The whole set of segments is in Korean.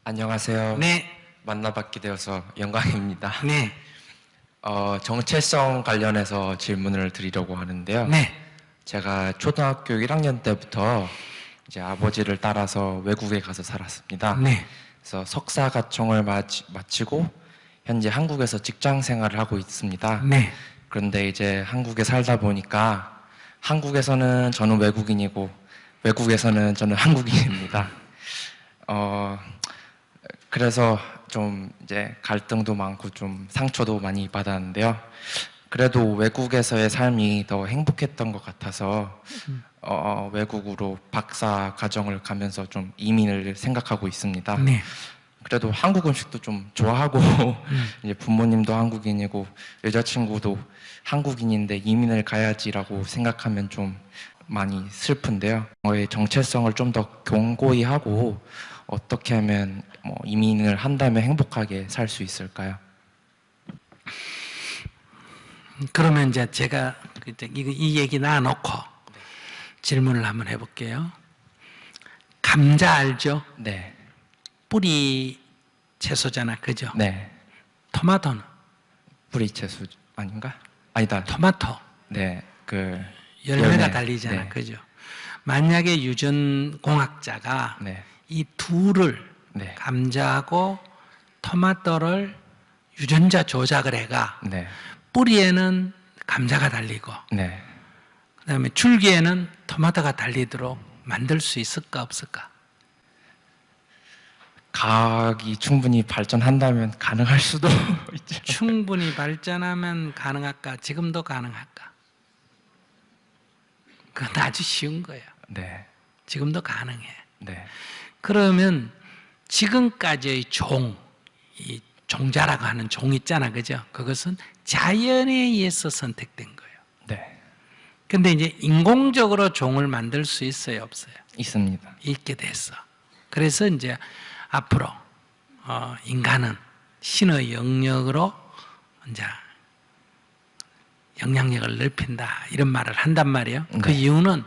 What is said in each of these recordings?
안녕하세요. 네. 만나뵙게 되어서 영광입니다. 네. 정체성 관련해서 질문을 드리려고 하는데요. 네. 제가 초등학교 1학년 때부터 이제 아버지를 따라서 외국에 가서 살았습니다. 네. 그래서 석사 과정을 마치고 현재 한국에서 직장 생활을 하고 있습니다. 네. 그런데 이제 한국에 살다 보니까 한국에서는 저는 외국인이고 외국에서는 저는 한국인입니다. 그래서 좀 이제 갈등도 많고 좀 상처도 많이 받았는데요. 그래도 외국에서의 삶이 더 행복했던 것 같아서 외국으로 박사 과정을 가면서 좀 이민을 생각하고 있습니다. 네. 그래도 한국 음식도 좀 좋아하고 이제 부모님도 한국인이고 여자친구도 한국인인데 이민을 가야지라고 생각하면 좀 많이 슬픈데요. 저의 정체성을 좀 더 견고히 하고 어떻게 하면 이민을 한다면 행복하게 살 수 있을까요? 그러면 이제 제가 이 얘기 놔놓고 질문을 한번 해볼게요. 감자 알죠? 네. 뿌리 채소잖아, 그죠? 네. 토마토는? 뿌리 채소 아닌가? 아니다. 토마토. 네. 열매가 달리잖아, 네. 그죠? 만약에 유전공학자가 네. 이 둘을 네. 감자하고 토마토를 유전자 조작을 해가 네. 뿌리에는 감자가 달리고 네. 그 다음에 줄기에는 토마토가 달리도록 만들 수 있을까 없을까? 과학이 충분히 발전한다면 가능할 수도 있죠. 충분히 발전하면 가능할까? 지금도 가능할까? 그건 아주 쉬운 거예요. 네. 지금도 가능해. 네. 그러면 지금까지의 이 종자라고 하는 종 있잖아, 그죠? 그것은 자연에 의해서 선택된 거예요. 네. 근데 이제 인공적으로 종을 만들 수 있어요, 없어요? 있습니다. 있게 됐어. 그래서 이제 앞으로 인간은 신의 영역으로 이제 영향력을 넓힌다 이런 말을 한단 말이에요. 네. 그 이유는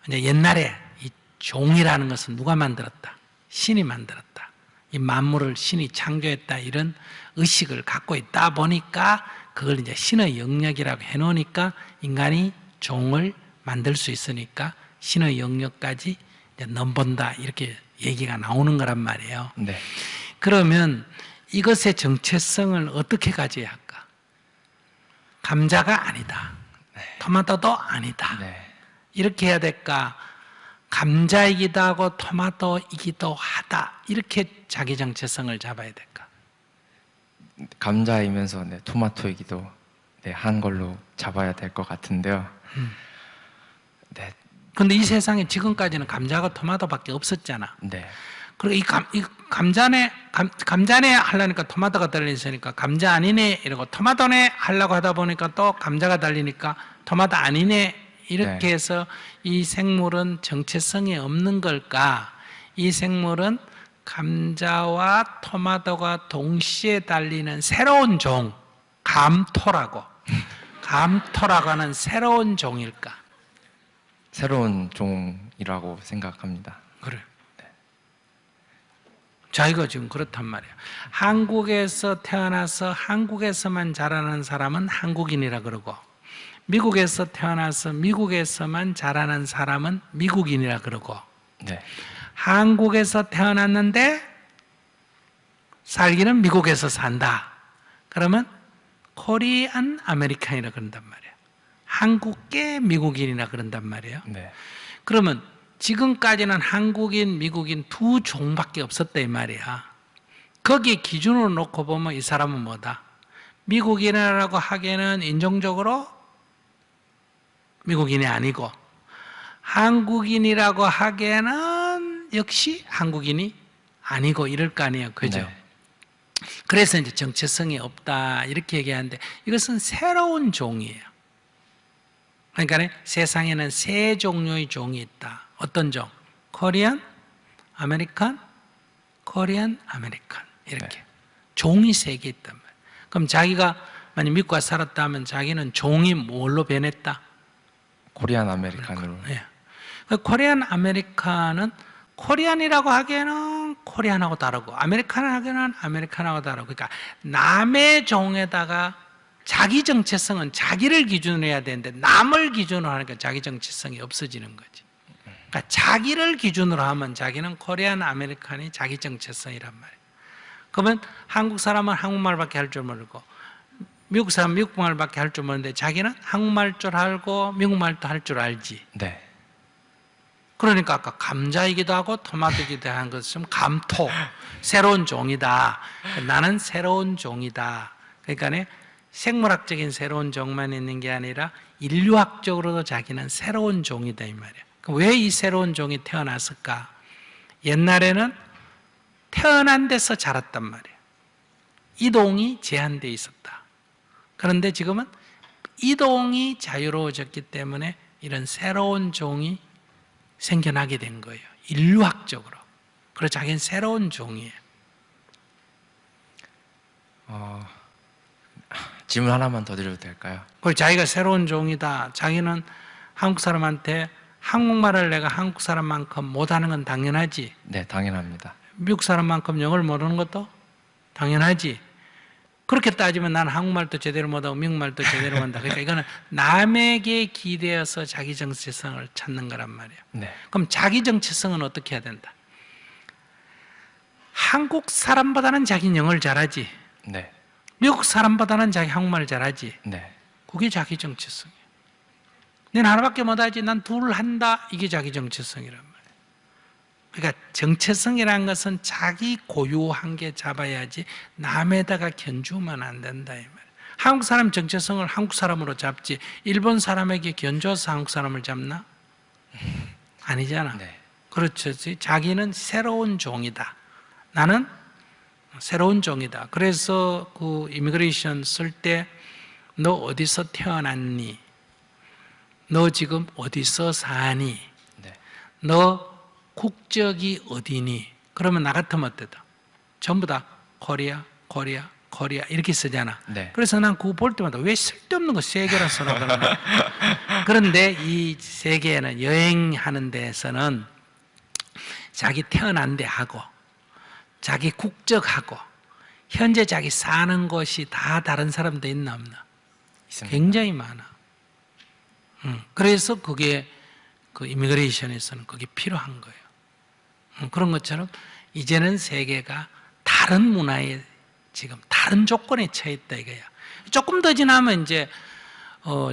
이제 옛날에 이 종이라는 것은 누가 만들었다? 신이 만들었다. 이 만물을 신이 창조했다 이런 의식을 갖고 있다 보니까 그걸 이제 신의 영역이라고 해놓으니까 인간이 종을 만들 수 있으니까 신의 영역까지 이제 넘본다 이렇게 얘기가 나오는 거란 말이에요. 네. 그러면 이것의 정체성을 어떻게 가져야 할까? 감자가 아니다. 토마토도 아니다. 네. 이렇게 해야 될까? 감자이기도 하고 토마토이기도 하다. 이렇게 자기 정체성을 잡아야 될까? 감자이면서 네, 토마토이기도 한 걸로 잡아야 될 것 같은데요. 네. 근데 이 세상에 지금까지는 감자가 토마토밖에 없었잖아. 네. 그리고 이 감자네 하려니까 토마토가 달려있으니까 감자 아니네 이러고 토마토네 하려고 하다 보니까 또 감자가 달리니까 토마토 아니네 이렇게 네. 해서 이 생물은 정체성이 없는 걸까? 이 생물은 감자와 토마토가 동시에 달리는 새로운 종, 감토라고 하는 새로운 종일까? 새로운 종이라고 생각합니다. 그래. 자기가 지금 그렇단 말이야. 한국에서 태어나서 한국에서만 자라는 사람은 한국인이라 그러고 미국에서 태어나서 미국에서만 자라는 사람은 미국인이라 그러고 네. 한국에서 태어났는데 살기는 미국에서 산다. 그러면 코리안 아메리칸이라 그런단 말이야. 한국계 미국인이라 그런단 말이에요. 네. 그러면 지금까지는 한국인, 미국인 두 종밖에 없었다 이 말이야. 거기에 기준으로 놓고 보면 이 사람은 뭐다? 미국인이라고 하기에는 인종적으로 미국인이 아니고 한국인이라고 하기에는 역시 한국인이 아니고 이럴 거 아니에요. 그죠? 네. 그래서 이제 정체성이 없다 이렇게 얘기하는데 이것은 새로운 종이에요. 그러니까 세상에는 세 종류의 종이 있다. 어떤 종? 코리안, 아메리칸, 코리안, 아메리칸 이렇게 네. 종이 세 개 있단 말이에요. 그럼 자기가 만약 미국 와서 살았다 하면 자기는 종이 뭘로 변했다? 코리안 아메리칸으로. 네. 코리안 아메리칸은 코리안이라고 하기에는 코리안하고 다르고 아메리칸하고는 아메리칸하고 다르고, 그러니까 남의 종에다가 자기 정체성은 자기를 기준으로 해야 되는데 남을 기준으로 하니까 자기 정체성이 없어지는 거지. 그러니까 자기를 기준으로 하면 자기는 코리안 아메리칸이 자기 정체성이란 말이에요. 그러면 한국 사람은 한국말밖에 할 줄 모르고 미국 사람은 미국말밖에 할 줄 모르는데 자기는 한국말 줄 알고 미국말도 할 줄 알지. 네. 그러니까 아까 감자이기도 하고 토마토이기도 한 것은 감토, 새로운 종이다. 나는 새로운 종이다. 그러니까 생물학적인 새로운 종만 있는 게 아니라 인류학적으로도 자기는 새로운 종이다 이 말이야. 왜 이 새로운 종이 태어났을까? 옛날에는 태어난 데서 자랐단 말이야. 이동이 제한되어 있었다. 그런데 지금은 이동이 자유로워졌기 때문에 이런 새로운 종이 생겨나게 된 거예요. 인류학적으로. 그래서 자기는 새로운 종이에요. 질문 하나만 더 드려도 될까요? 그리고 자기가 새로운 종이다. 자기는 한국 사람한테 한국말을 내가 한국 사람만큼 못하는 건 당연하지. 네, 당연합니다. 미국 사람만큼 영어를 모르는 것도 당연하지. 그렇게 따지면 나는 한국말도 제대로 못하고 미국말도 제대로 못한다. 그러니까 이거는 남에게 기대어서 자기 정체성을 찾는 거란 말이에요. 네. 그럼 자기 정체성은 어떻게 해야 된다? 한국 사람보다는 자기 영어를 잘하지. 네. 미국 사람보다는 자기 한국말을 잘하지. 네. 그게 자기 정체성이에요. 난 하나밖에 못하지, 난 둘 한다. 이게 자기 정체성이란 말이에요. 그러니까 정체성이라는 것은 자기 고유한 게 잡아야지 남에다가 견주면 안 된다 이 말이에요. 한국 사람 정체성을 한국 사람으로 잡지 일본 사람에게 견줘서 한국 사람을 잡나? 아니잖아. 네. 그렇죠. 자기는 새로운 종이다. 나는 새로운 종이다. 그래서 그 이미그레이션 쓸 때 너 어디서 태어났니? 너 지금 어디서 사니? 네. 너 국적이 어디니? 그러면 나 같으면 어때다? 전부 다 코리아, 코리아, 코리아 이렇게 쓰잖아. 네. 그래서 난 그거 볼 때마다 왜 쓸데없는 거 세 개나 써라 그러나. 그런데 이 세 개는 여행하는 데에서는 자기 태어난 데하고 자기 국적하고 현재 자기 사는 곳이 다 다른 사람도 있나 없나? 있습니다. 굉장히 많아. 그래서 그게 그 이미그레이션에서는 그게 필요한 거예요. 그런 것처럼 이제는 세계가 다른 문화에 지금 다른 조건에 처해 있다 이거야. 조금 더 지나면 이제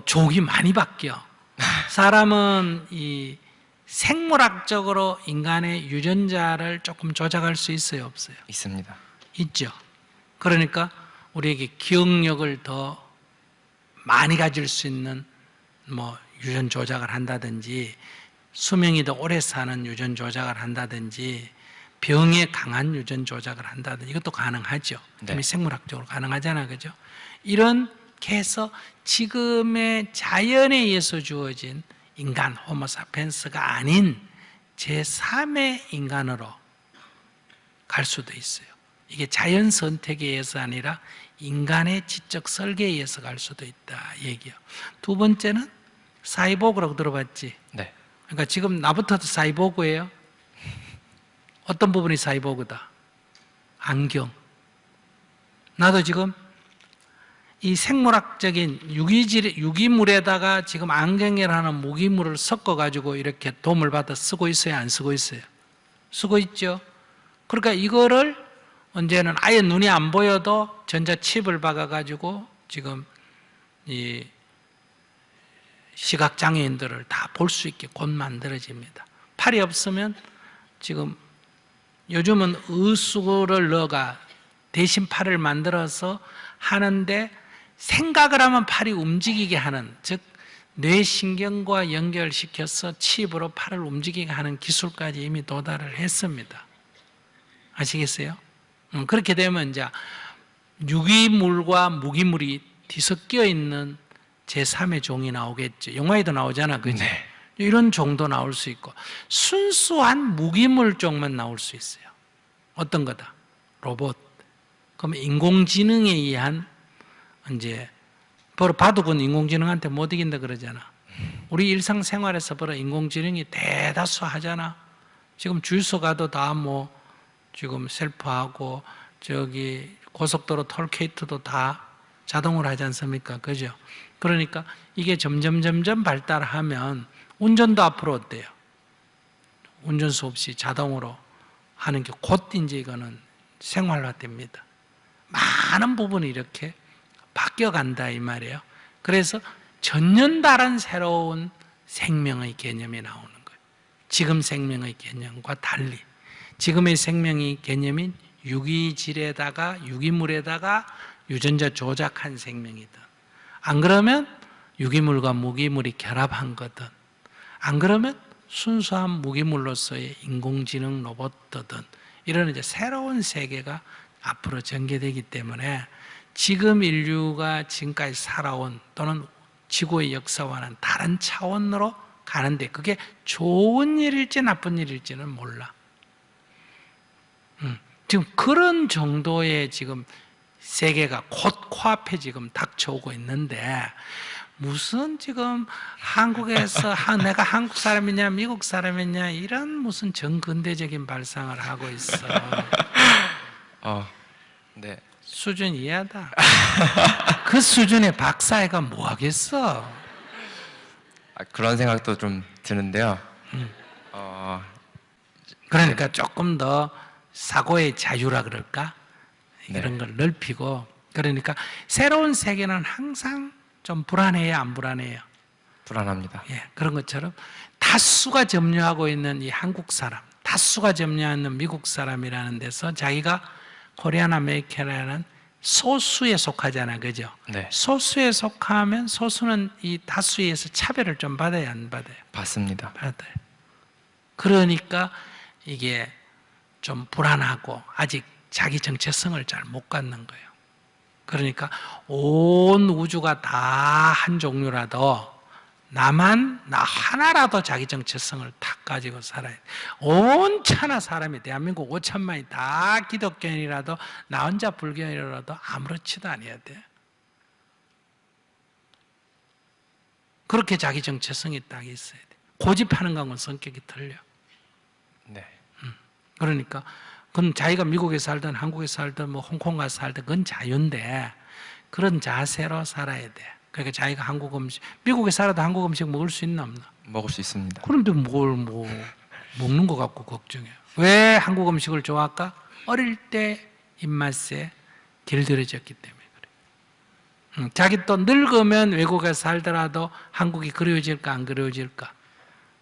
족이 많이 바뀌어. 사람은 이 생물학적으로 인간의 유전자를 조금 조작할 수 있어요, 없어요? 있습니다. 있죠. 그러니까 우리에게 기억력을 더 많이 가질 수 있는 뭐 유전 조작을 한다든지 수명이 더 오래 사는 유전 조작을 한다든지 병에 강한 유전 조작을 한다든지 이것도 가능하죠. 네. 생물학적으로 가능하잖아, 그죠? 이렇게 해서 지금의 자연에 의해서 주어진 인간, 호모사피엔스가 아닌 제3의 인간으로 갈 수도 있어요. 이게 자연 선택에 의해서 아니라 인간의 지적 설계에 의해서 갈 수도 있다 얘기요. 두 번째는 사이보그라고 들어봤지? 네. 그러니까 지금 나부터도 사이보그예요. 어떤 부분이 사이보그다? 안경. 나도 지금 이 생물학적인 유기물에다가 지금 안경이라는 무기물을 섞어가지고 이렇게 도움을 받아 쓰고 있어요? 안 쓰고 있어요? 쓰고 있죠. 그러니까 이거를 언제는 아예 눈이 안 보여도 전자칩을 박아가지고 지금 이 시각장애인들을 다 볼 수 있게 곧 만들어집니다. 팔이 없으면 지금 요즘은 의수를 넣어가 대신 팔을 만들어서 하는데 생각을 하면 팔이 움직이게 하는, 즉 뇌신경과 연결시켜서 칩으로 팔을 움직이게 하는 기술까지 이미 도달을 했습니다. 아시겠어요? 그렇게 되면 이제 유기물과 무기물이 뒤섞여 있는 제3의 종이 나오겠죠. 영화에도 나오잖아, 그죠? 네. 이런 종도 나올 수 있고, 순수한 무기물 종만 나올 수 있어요. 어떤 거다? 로봇. 그럼 인공지능에 의한 이제 바둑은 인공지능한테 못 이긴다 그러잖아. 우리 일상생활에서 인공지능이 대다수 하잖아. 지금 주유소 가도 다 뭐 지금 셀프하고 저기 고속도로 톨게이트도 다 자동으로 하지 않습니까? 그죠? 그러니까 이게 점점 발달하면 운전도 앞으로 어때요? 운전수 없이 자동으로 하는 게 곧 이제 이거는 생활화됩니다. 많은 부분이 이렇게 바뀌어간다 이 말이에요. 그래서 전혀 다른 새로운 생명의 개념이 나오는 거예요. 지금 생명의 개념과 달리 지금의 생명의 개념인 유기질에다가 유기물에다가 유전자 조작한 생명이든 안 그러면 유기물과 무기물이 결합한 거든 안 그러면 순수한 무기물로서의 인공지능 로봇이든 이런 이제 새로운 세계가 앞으로 전개되기 때문에 지금 인류가 지금까지 살아온 또는 지구의 역사와는 다른 차원으로 가는데 그게 좋은 일일지 나쁜 일일지는 몰라. 지금 그런 정도의 지금 세계가 곧 코앞에 지금 닥쳐오고 있는데 무슨 지금 한국에서 내가 한국 사람이냐 미국 사람이냐 이런 무슨 정근대적인 발상을 하고 있어. 네. 수준 이해하다. 그 수준의 박사애가 뭐 하겠어? 그런 생각도 좀 드는데요. 그러니까 조금 더 사고의 자유라 그럴까? 네. 이런 걸 넓히고 그러니까 새로운 세계는 항상 좀 불안해요, 안 불안해요? 불안합니다. 예, 그런 것처럼 다수가 점유하고 있는 이 한국 사람, 다수가 점유하는 미국 사람이라는 데서 자기가 코리안 아메리칸이라는 소수에 속하잖아, 그죠? 네. 소수에 속하면 소수는 이 다수에 의해서 차별을 좀 받아야 안 받아요? 받습니다. 받아요. 그러니까 이게 좀 불안하고 아직 자기 정체성을 잘 못 갖는 거예요. 그러니까 온 우주가 다 한 종류라도 나 하나라도 자기 정체성을 탁 가지고 살아야 돼. 온천하 사람이 대한민국 5천만이 다 기독교인이라도 나 혼자 불교인이라도 아무렇지도 않아야 돼. 그렇게 자기 정체성이 딱 있어야 돼. 고집하는 거하고는 성격이 틀려. 네. 그러니까 그건 자기가 미국에 살든 한국에 살든 뭐 홍콩 가서 살든 그건 자유인데 그런 자세로 살아야 돼. 그러니까 자기가 한국 음식, 미국에 살아도 한국 음식 먹을 수 있나 없나? 먹을 수 있습니다. 그런데 뭘 먹는 것 같고 걱정해. 왜 한국 음식을 좋아할까? 어릴 때 입맛에 길들여졌기 때문에 그래. 자기 또 늙으면 외국에 살더라도 한국이 그리워질까 안 그리워질까?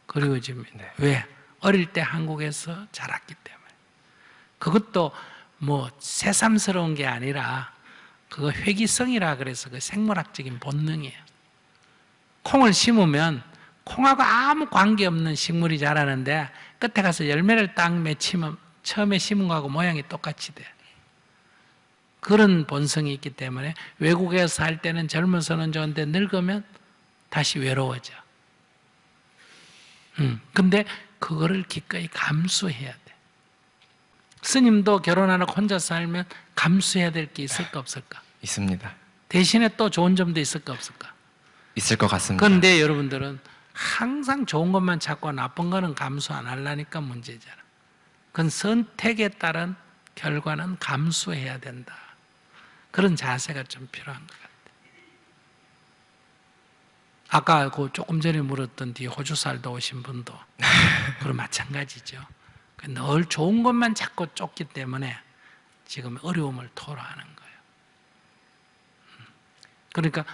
그리워집니다. 네. 왜? 어릴 때 한국에서 자랐기 때문에. 그것도 뭐 새삼스러운 게 아니라 그거 회귀성이라 그래서 그 생물학적인 본능이에요. 콩을 심으면 콩하고 아무 관계없는 식물이 자라는데 끝에 가서 열매를 딱 맺히면 처음에 심은 거하고 모양이 똑같이 돼. 그런 본성이 있기 때문에 외국에 살 때는 젊어서는 좋은데 늙으면 다시 외로워져. 근데 그거를 기꺼이 감수해야 돼. 스님도 결혼 안 하고 혼자 살면 감수해야 될 게 있을까 없을까? 있습니다. 대신에 또 좋은 점도 있을까 없을까? 있을 것 같습니다. 그런데 여러분들은 항상 좋은 것만 찾고 나쁜 거는 감수 안 하려니까 문제잖아. 그건 선택에 따른 결과는 감수해야 된다. 그런 자세가 좀 필요한 것 같아요. 아까 그 조금 전에 물었던 뒤에 호주 살다 오신 분도 그런 마찬가지죠. 늘 좋은 것만 찾고 쫓기 때문에 지금 어려움을 토로하는 거예요. 그러니까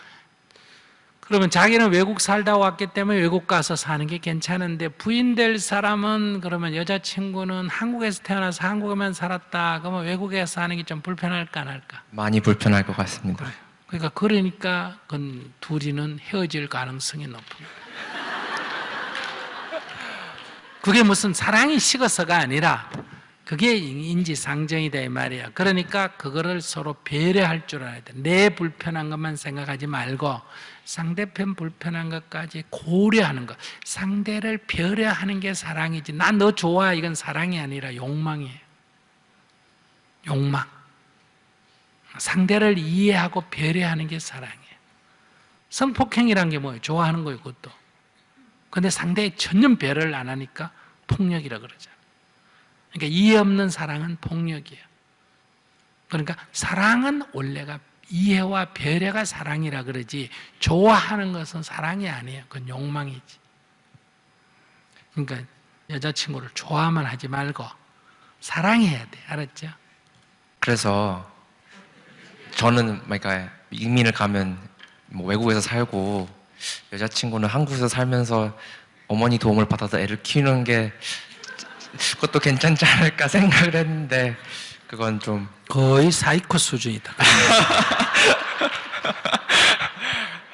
그러면 자기는 외국 살다 왔기 때문에 외국 가서 사는 게 괜찮은데 부인 될 사람은 그러면 여자친구는 한국에서 태어나서 한국에만 살았다 그러면 외국에 사는 게 좀 불편할까 안 할까? 많이 불편할 것 같습니다. 그러니까 그건 둘이는 헤어질 가능성이 높은 거예요. 그게 무슨 사랑이 식어서가 아니라 그게 인지상정이다 이 말이야. 그러니까 그거를 서로 배려할 줄 알아야 돼. 내 불편한 것만 생각하지 말고 상대편 불편한 것까지 고려하는 것. 상대를 배려하는 게 사랑이지. 나 너 좋아 이건 사랑이 아니라 욕망이에요. 욕망. 상대를 이해하고 배려하는 게 사랑이에요. 성폭행이란 게 뭐예요? 좋아하는 거예요, 그것도. 근데 상대의 전혀 배려를 안 하니까 폭력이라 그러잖아요. 그러니까 이해 없는 사랑은 폭력이에요. 그러니까 사랑은 원래가 이해와 배려가 사랑이라 그러지 좋아하는 것은 사랑이 아니에요. 그건 욕망이지. 그러니까 여자친구를 좋아만 하지 말고 사랑해야 돼. 알았죠? 그래서 저는 그러니까 이민을 가면 뭐 외국에서 살고 여자친구는 한국에서 살면서 어머니 도움을 받아서 애를 키우는 게 그것도 괜찮지 않을까 생각을 했는데 그건 좀 거의 사이코 수준이다.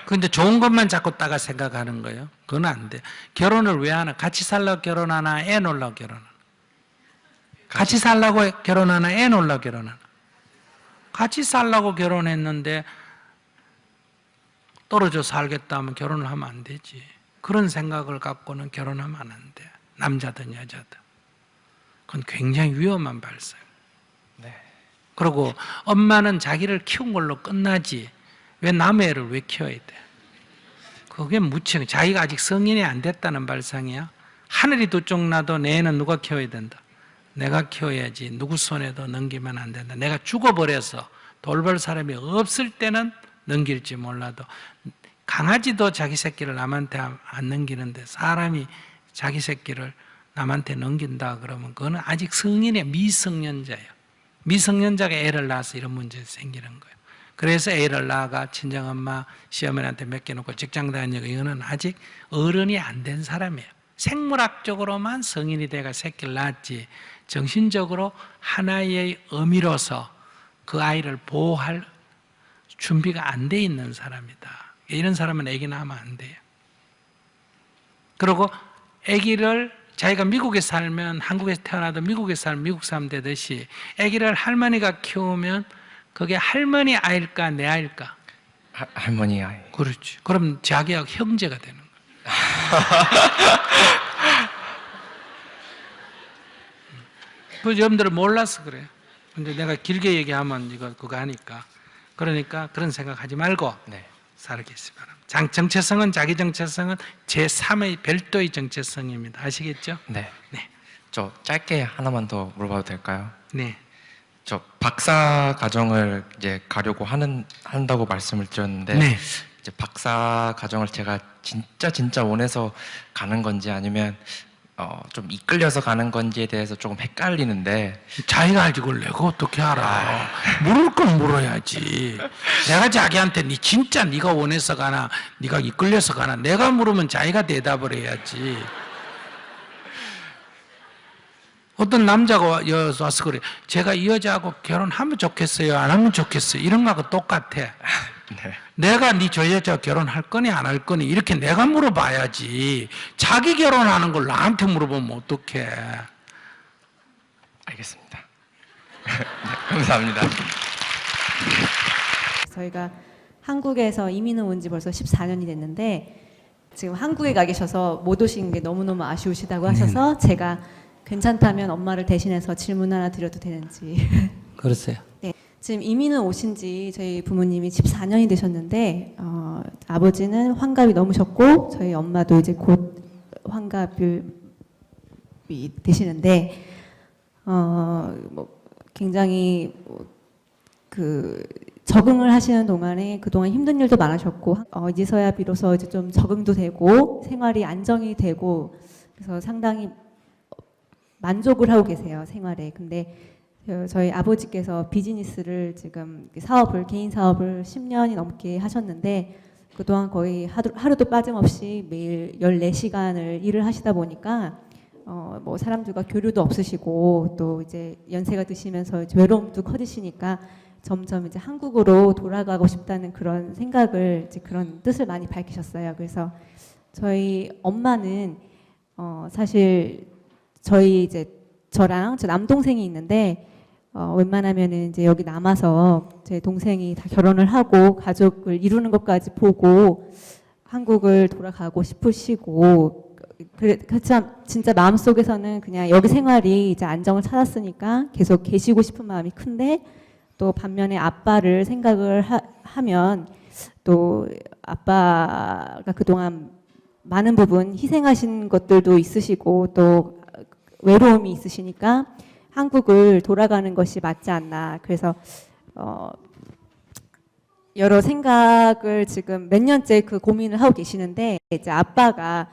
근데 좋은 것만 자꾸 따가 생각하는 거예요. 그건 안 돼. 결혼을 왜 하나? 같이 살려고 결혼하나? 애 놀라고 결혼하나? 같이 살라고 결혼하나? 애 놀라고 결혼하나? 같이 살라고 결혼했는데 떨어져 살겠다 하면 결혼을 하면 안 되지. 그런 생각을 갖고는 결혼하면 안 돼. 남자든 여자든. 그건 굉장히 위험한 발상. 네. 그리고 엄마는 자기를 키운 걸로 끝나지 왜 남의 애를 왜 키워야 돼? 그게 무척 자기가 아직 성인이 안 됐다는 발상이야. 하늘이 두 쪽 나도 내 애는 누가 키워야 된다? 내가 키워야지. 누구 손에도 넘기면 안 된다. 내가 죽어버려서 돌볼 사람이 없을 때는 넘길지 몰라도 강아지도 자기 새끼를 남한테 안 넘기는데 사람이 자기 새끼를 남한테 넘긴다 그러면 그거는 아직 성인의 미성년자예요. 미성년자가 애를 낳아서 이런 문제가 생기는 거예요. 그래서 애를 낳아가 친정엄마, 시어머니한테 맡겨놓고 직장 다니고 이거는 아직 어른이 안 된 사람이에요. 생물학적으로만 성인이 돼가 새끼를 낳았지 정신적으로 하나의 의미로서 그 아이를 보호할 준비가 안 돼 있는 사람이다. 이런 사람은 애기 낳으면 안 돼요. 그리고 애기를 자기가 미국에 살면 한국에서 태어나도 미국에 살면 미국 사람 되듯이 애기를 할머니가 키우면 그게 할머니 아이일까 내 아이일까? 할머니 아이. 그렇지. 그럼 자기하고 형제가 되는 거야. 그 여러분들은 몰라서 그래요. 근데 내가 길게 얘기하면 그거 하니까. 그러니까 그런 생각하지 말고 네. 살겠습니다. 정체성은 자기 정체성은 제3의 별도의 정체성입니다. 아시겠죠? 네. 네. 저 짧게 하나만 더 물어봐도 될까요? 네. 저 박사 과정을 이제 가려고 한다고 말씀을 드렸는데 네. 이제 박사 과정을 제가 진짜 원해서 가는 건지 아니면 좀 이끌려서 가는 건지에 대해서 조금 헷갈리는데 자기가 알지 그걸 내가 어떻게 알아? 물을 건 물어야지. 내가 자기한테 진짜 네가 원해서 가나 네가 이끌려서 가나 내가 물으면 자기가 대답을 해야지. 어떤 남자가 와서 그래. 제가 이 여자하고 결혼하면 좋겠어요? 안 하면 좋겠어요? 이런 거하고 똑같아. 네. 내가 저 여자 결혼할 거니 안 할 거니 이렇게 내가 물어봐야지. 자기 결혼하는 걸 나한테 물어보면 어떡해. 알겠습니다. 네, 감사합니다. 저희가 한국에서 이민을 온 지 벌써 14년이 됐는데 지금 한국에 가 계셔서 못 오신 게 너무너무 아쉬우시다고 하셔서 제가 괜찮다면 엄마를 대신해서 질문 하나 드려도 되는지. 그러세요. 네, 지금 이민을 오신 지 저희 부모님이 14년이 되셨는데 아버지는 환갑이 넘으셨고 저희 엄마도 이제 곧 환갑이 되시는데 뭐 굉장히 적응을 하시는 동안에 그동안 힘든 일도 많으셨고 이제서야 비로소 이제 좀 적응도 되고 생활이 안정이 되고 그래서 상당히 만족을 하고 계세요 생활에. 근데 저희 아버지께서 비즈니스를 지금 개인 사업을 10년이 넘게 하셨는데 그동안 거의 하루도 빠짐없이 매일 14시간을 일을 하시다 보니까 뭐 사람들과 교류도 없으시고 또 이제 연세가 드시면서 이제 외로움도 커지시니까 점점 이제 한국으로 돌아가고 싶다는 그런 생각을 이제 그런 뜻을 많이 밝히셨어요. 그래서 저희 엄마는 사실 저랑 제 남동생이 있는데 웬만하면은 이제 여기 남아서 제 동생이 다 결혼을 하고 가족을 이루는 것까지 보고 한국을 돌아가고 싶으시고 참 진짜 마음속에서는 그냥 여기 생활이 이제 안정을 찾았으니까 계속 계시고 싶은 마음이 큰데 또 반면에 아빠를 생각을 하면 또 아빠가 그동안 많은 부분 희생하신 것들도 있으시고 또 외로움이 있으시니까 한국을 돌아가는 것이 맞지 않나. 그래서 여러 생각을 지금 몇 년째 그 고민을 하고 계시는데 이제 아빠가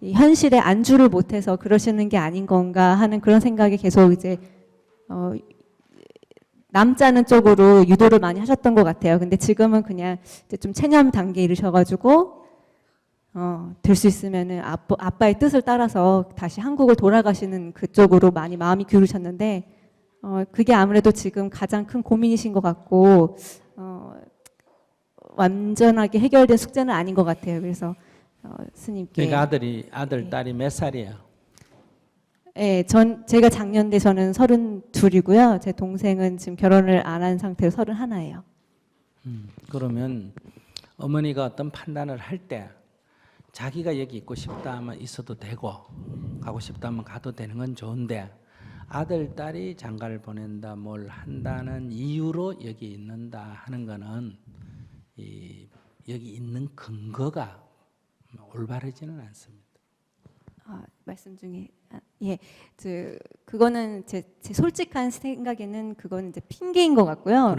이 현실에 안주를 못해서 그러시는 게 아닌 건가 하는 그런 생각이 계속 이제 남자는 쪽으로 유도를 많이 하셨던 것 같아요. 근데 지금은 그냥 이제 좀 체념 단계에 이르셔가지고 될 수 있으면은 아빠의 뜻을 따라서 다시 한국을 돌아가시는 그쪽으로 많이 마음이 기울으셨는데 그게 아무래도 지금 가장 큰 고민이신 것 같고 완전하게 해결된 숙제는 아닌 것 같아요. 그래서 스님께 그러니까 아들 딸이 몇 살이에요? 네, 제가 작년에 저는 32이고요. 제 동생은 지금 결혼을 안 한 상태로 31이에요. 그러면 어머니가 어떤 판단을 할 때 자기가 여기 있고 싶다 하면 있어도 되고 가고 싶다 하면 가도 되는 건 좋은데 아들 딸이 장가를 보낸다 뭘 한다는 이유로 여기 있는다 하는 거는 여기 있는 근거가 올바르지는 않습니다. 말씀 중에 예, 그거는 제 솔직한 생각에는 그거는 이제 핑계인 것 같고요.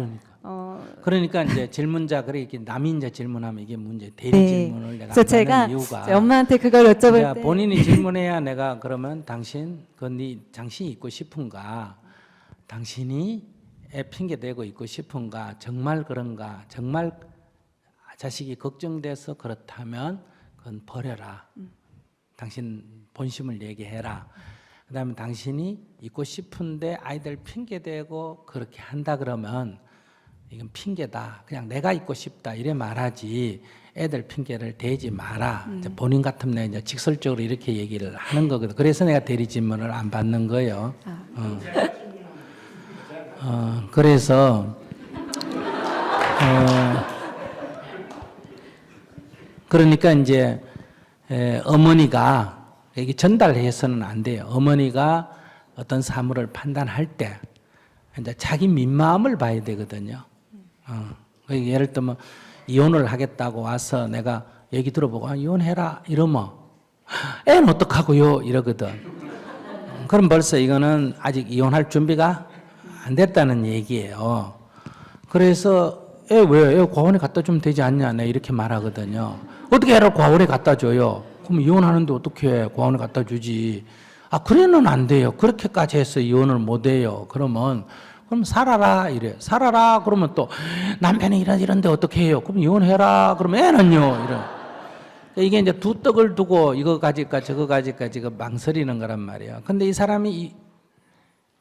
그러니까 이제 질문자 그렇게 남이 이제 질문하면 이게 문제 대리 네. 질문을 내가 그래서 안 제가 하는 이유가 제 엄마한테 그걸 여쭤볼 때 본인이 질문해야 내가 그러면 당신이 있고 싶은가 당신이 애 핑계 대고 있고 싶은가 정말 그런가 정말 자식이 걱정돼서 그렇다면 그건 버려라. 당신 본심을 얘기해라. 그 다음에 당신이 있고 싶은데 아이들 핑계대고 그렇게 한다 그러면 이건 핑계다. 그냥 내가 있고 싶다 이래 말하지 애들 핑계를 대지 마라. 이제 본인 같으면 이제 직설적으로 이렇게 얘기를 하는 거거든. 그래서 내가 대리 질문을 안 받는 거예요. 그래서 그러니까 이제 어머니가 이게 전달해서는 안 돼요. 어머니가 어떤 사물을 판단할 때 이제 자기 민마음을 봐야 되거든요. 예를 들면 이혼을 하겠다고 와서 내가 얘기 들어보고 이혼해라 이러면 애는 어떡하고요 이러거든. 그럼 벌써 이거는 아직 이혼할 준비가 안 됐다는 얘기예요. 그래서 애 과원에 갖다 주면 되지 않냐 내가 이렇게 말하거든요. 어떻게 애를 과원에 갖다 줘요? 그럼 이혼하는데 어떻게 과원에 갖다 주지? 그래는 안 돼요. 그렇게까지 해서 이혼을 못 해요. 그럼 살아라 이래. 살아라 그러면 또 남편이 이런데 어떻게 해요? 그럼 이혼해라. 그러면 애는요 이래. 이게 이제 두 떡을 두고 이거 가질까 저거 가질까 지금 망설이는 거란 말이에요. 근데 이 사람이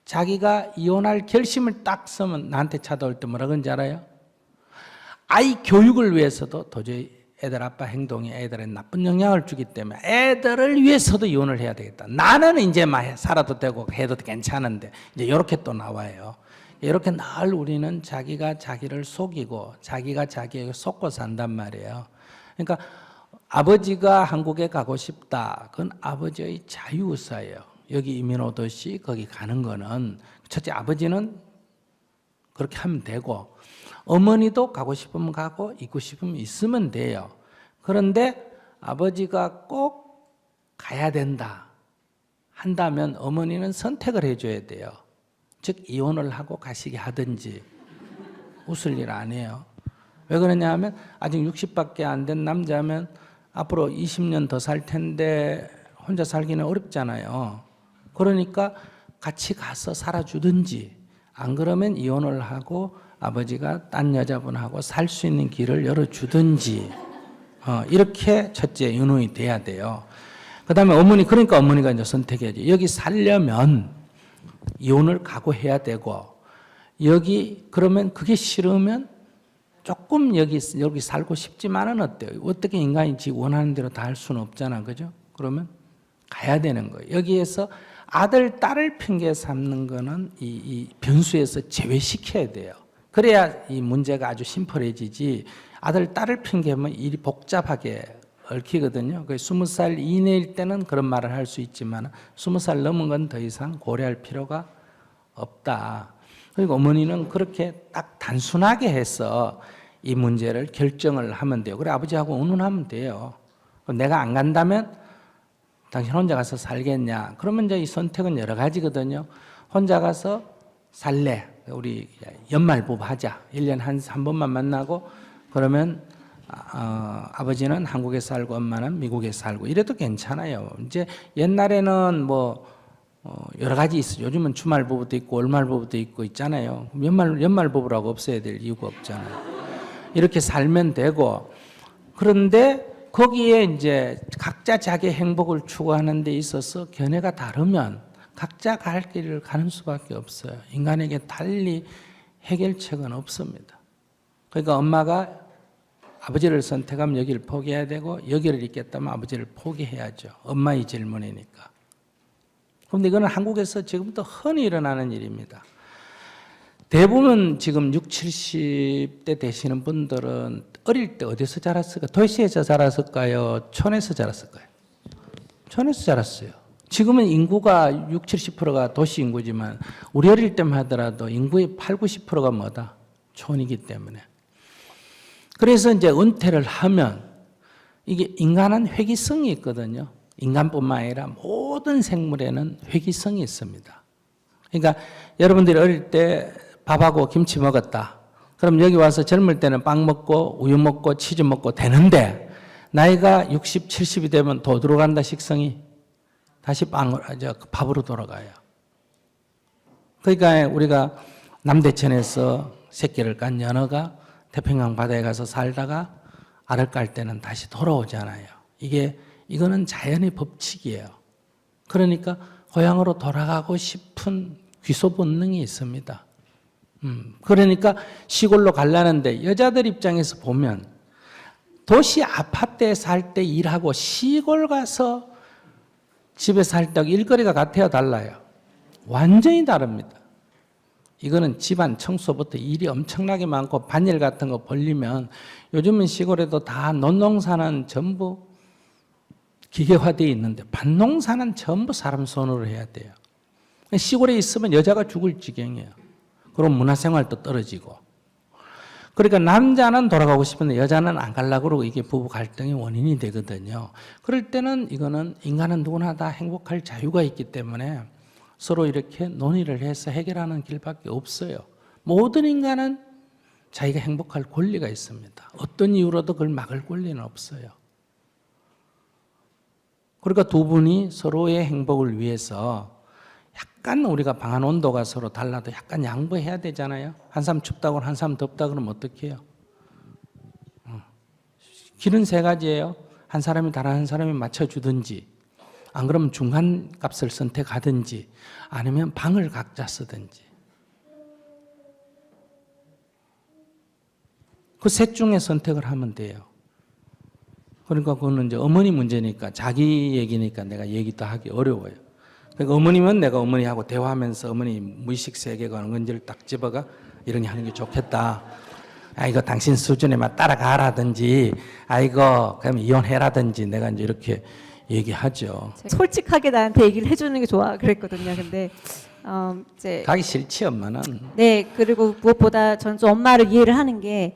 자기가 이혼할 결심을 딱 쓰면 나한테 찾아올 때 뭐라 그런지 알아요? 아이 교육을 위해서도 도저히 애들 아빠 행동이 애들에 나쁜 영향을 주기 때문에 애들을 위해서도 이혼을 해야 되겠다. 나는 이제 막 살아도 되고 해도 괜찮은데 이제 이렇게 또 나와요. 이렇게 늘 우리는 자기가 자기를 속이고 자기가 자기에게 속고 산단 말이에요. 그러니까 아버지가 한국에 가고 싶다. 그건 아버지의 자유의사예요. 여기 이민 오듯이 거기 가는 거는 첫째 아버지는 그렇게 하면 되고 어머니도 가고 싶으면 가고 있고 싶으면 있으면 돼요. 그런데 아버지가 꼭 가야 된다 한다면 어머니는 선택을 해줘야 돼요. 즉 이혼을 하고 가시게 하든지. 웃을 일 아니에요. 왜 그러냐 하면 아직 60밖에 안 된 남자면 앞으로 20년 더 살 텐데 혼자 살기는 어렵잖아요. 그러니까 같이 가서 살아주든지 안 그러면 이혼을 하고 아버지가 딴 여자분하고 살 수 있는 길을 열어주든지 이렇게 첫째 윤호이 돼야 돼요. 그 다음에 그러니까 어머니가 이제 선택해야지. 여기 살려면 이혼을 각오해야 되고 여기 그러면 그게 싫으면 조금 여기 살고 싶지만은 어때요? 어떻게 인간이 지 원하는 대로 다 할 수는 없잖아. 그죠? 그러면 가야 되는 거예요. 여기에서 아들, 딸을 핑계 삼는 거는 이 변수에서 제외시켜야 돼요. 그래야 이 문제가 아주 심플해지지 아들, 딸을 핑계하면 일이 복잡하게 얽히거든요. 20살 이내일 때는 그런 말을 할 수 있지만 20살 넘은 건 더 이상 고려할 필요가 없다. 그리고 어머니는 그렇게 딱 단순하게 해서 이 문제를 결정을 하면 돼요. 그래 아버지하고 의논하면 돼요. 내가 안 간다면 당신 혼자 가서 살겠냐? 그러면 이제 이 선택은 여러 가지거든요. 혼자 가서 살래. 우리 연말 부부 하자. 1년에 한 번만 만나고 그러면 아버지는 한국에 살고 엄마는 미국에 살고 이래도 괜찮아요. 이제 옛날에는 뭐 여러 가지 있어요. 요즘은 주말 부부도 있고 월말 부부도 있고 있잖아요. 연말 부부라고 없어야 될 이유가 없잖아요. 이렇게 살면 되고, 그런데 거기에 이제 각자 자기 행복을 추구하는 데 있어서 견해가 다르면 각자 갈 길을 가는 수밖에 없어요. 인간에게 달리 해결책은 없습니다. 그러니까 엄마가 아버지를 선택하면 여기를 포기해야 되고 여기를 있겠다면 아버지를 포기해야죠. 엄마의 질문이니까. 그런데 이거는 한국에서 지금부터 흔히 일어나는 일입니다. 대부분 지금 60, 70대 되시는 분들은 어릴 때 어디서 자랐을까? 도시에서 자랐을까요? 촌에서 자랐을까요? 촌에서 자랐어요. 지금은 인구가 60, 70%가 도시 인구지만 우리 어릴 때만 하더라도 인구의 8, 90%가 뭐다? 촌이기 때문에. 그래서 이제 은퇴를 하면 이게 인간은 회귀성이 있거든요. 인간뿐만 아니라 모든 생물에는 회귀성이 있습니다. 그러니까 여러분들이 어릴 때 밥하고 김치 먹었다. 그럼 여기 와서 젊을 때는 빵 먹고 우유 먹고 치즈 먹고 되는데 나이가 60, 70이 되면 더 들어간다 식성이. 다시 밥으로 돌아가요. 그러니까 우리가 남대천에서 새끼를 깐 연어가 태평양 바다에 가서 살다가 알을 깔 때는 다시 돌아오잖아요. 이거는 자연의 법칙이에요. 그러니까 고향으로 돌아가고 싶은 귀소 본능이 있습니다. 그러니까 시골로 가려는데 여자들 입장에서 보면 도시 아파트에 살 때 일하고 시골 가서 집에 살 때 일거리가 같아요, 달라요? 완전히 다릅니다. 이거는 집안 청소부터 일이 엄청나게 많고 반일 같은 거 벌리면 요즘은 시골에도 다 논농사는 전부 기계화되어 있는데 밭농사는 전부 사람 손으로 해야 돼요. 시골에 있으면 여자가 죽을 지경이에요. 그럼 문화생활도 떨어지고. 그러니까 남자는 돌아가고 싶은데 여자는 안 가려고 그러고 이게 부부 갈등의 원인이 되거든요. 그럴 때는 이거는 인간은 누구나 다 행복할 자유가 있기 때문에 서로 이렇게 논의를 해서 해결하는 길밖에 없어요. 모든 인간은 자기가 행복할 권리가 있습니다. 어떤 이유로도 그걸 막을 권리는 없어요. 그러니까 두 분이 서로의 행복을 위해서 약간 우리가 방안 온도가 서로 달라도 약간 양보해야 되잖아요. 한 사람 춥다고 한 사람 덥다 그러면 어떻게 해요? 길은 세 가지예요. 한 사람이 다른 한 사람이 맞춰주든지, 안 그러면 중간 값을 선택하든지, 아니면 방을 각자 쓰든지. 그 셋 중에 선택을 하면 돼요. 그러니까 그거는 이제 어머니 문제니까, 자기 얘기니까 내가 얘기도 하기 어려워요. 그러니까 어머니면 내가 어머니하고 대화하면서 어머니 무의식 세계가 어느 건지를 딱 집어가 이런 게 하는 게 좋겠다. 이거 당신 수준에만 따라가라든지, 이거 그럼 이혼해라든지 내가 이제 이렇게 얘기하죠. 솔직하게 나한테 얘기를 해주는 게 좋아 그랬거든요. 근데 이제 가기 싫지 엄마는. 네, 그리고 무엇보다 저는 좀 엄마를 이해를 하는 게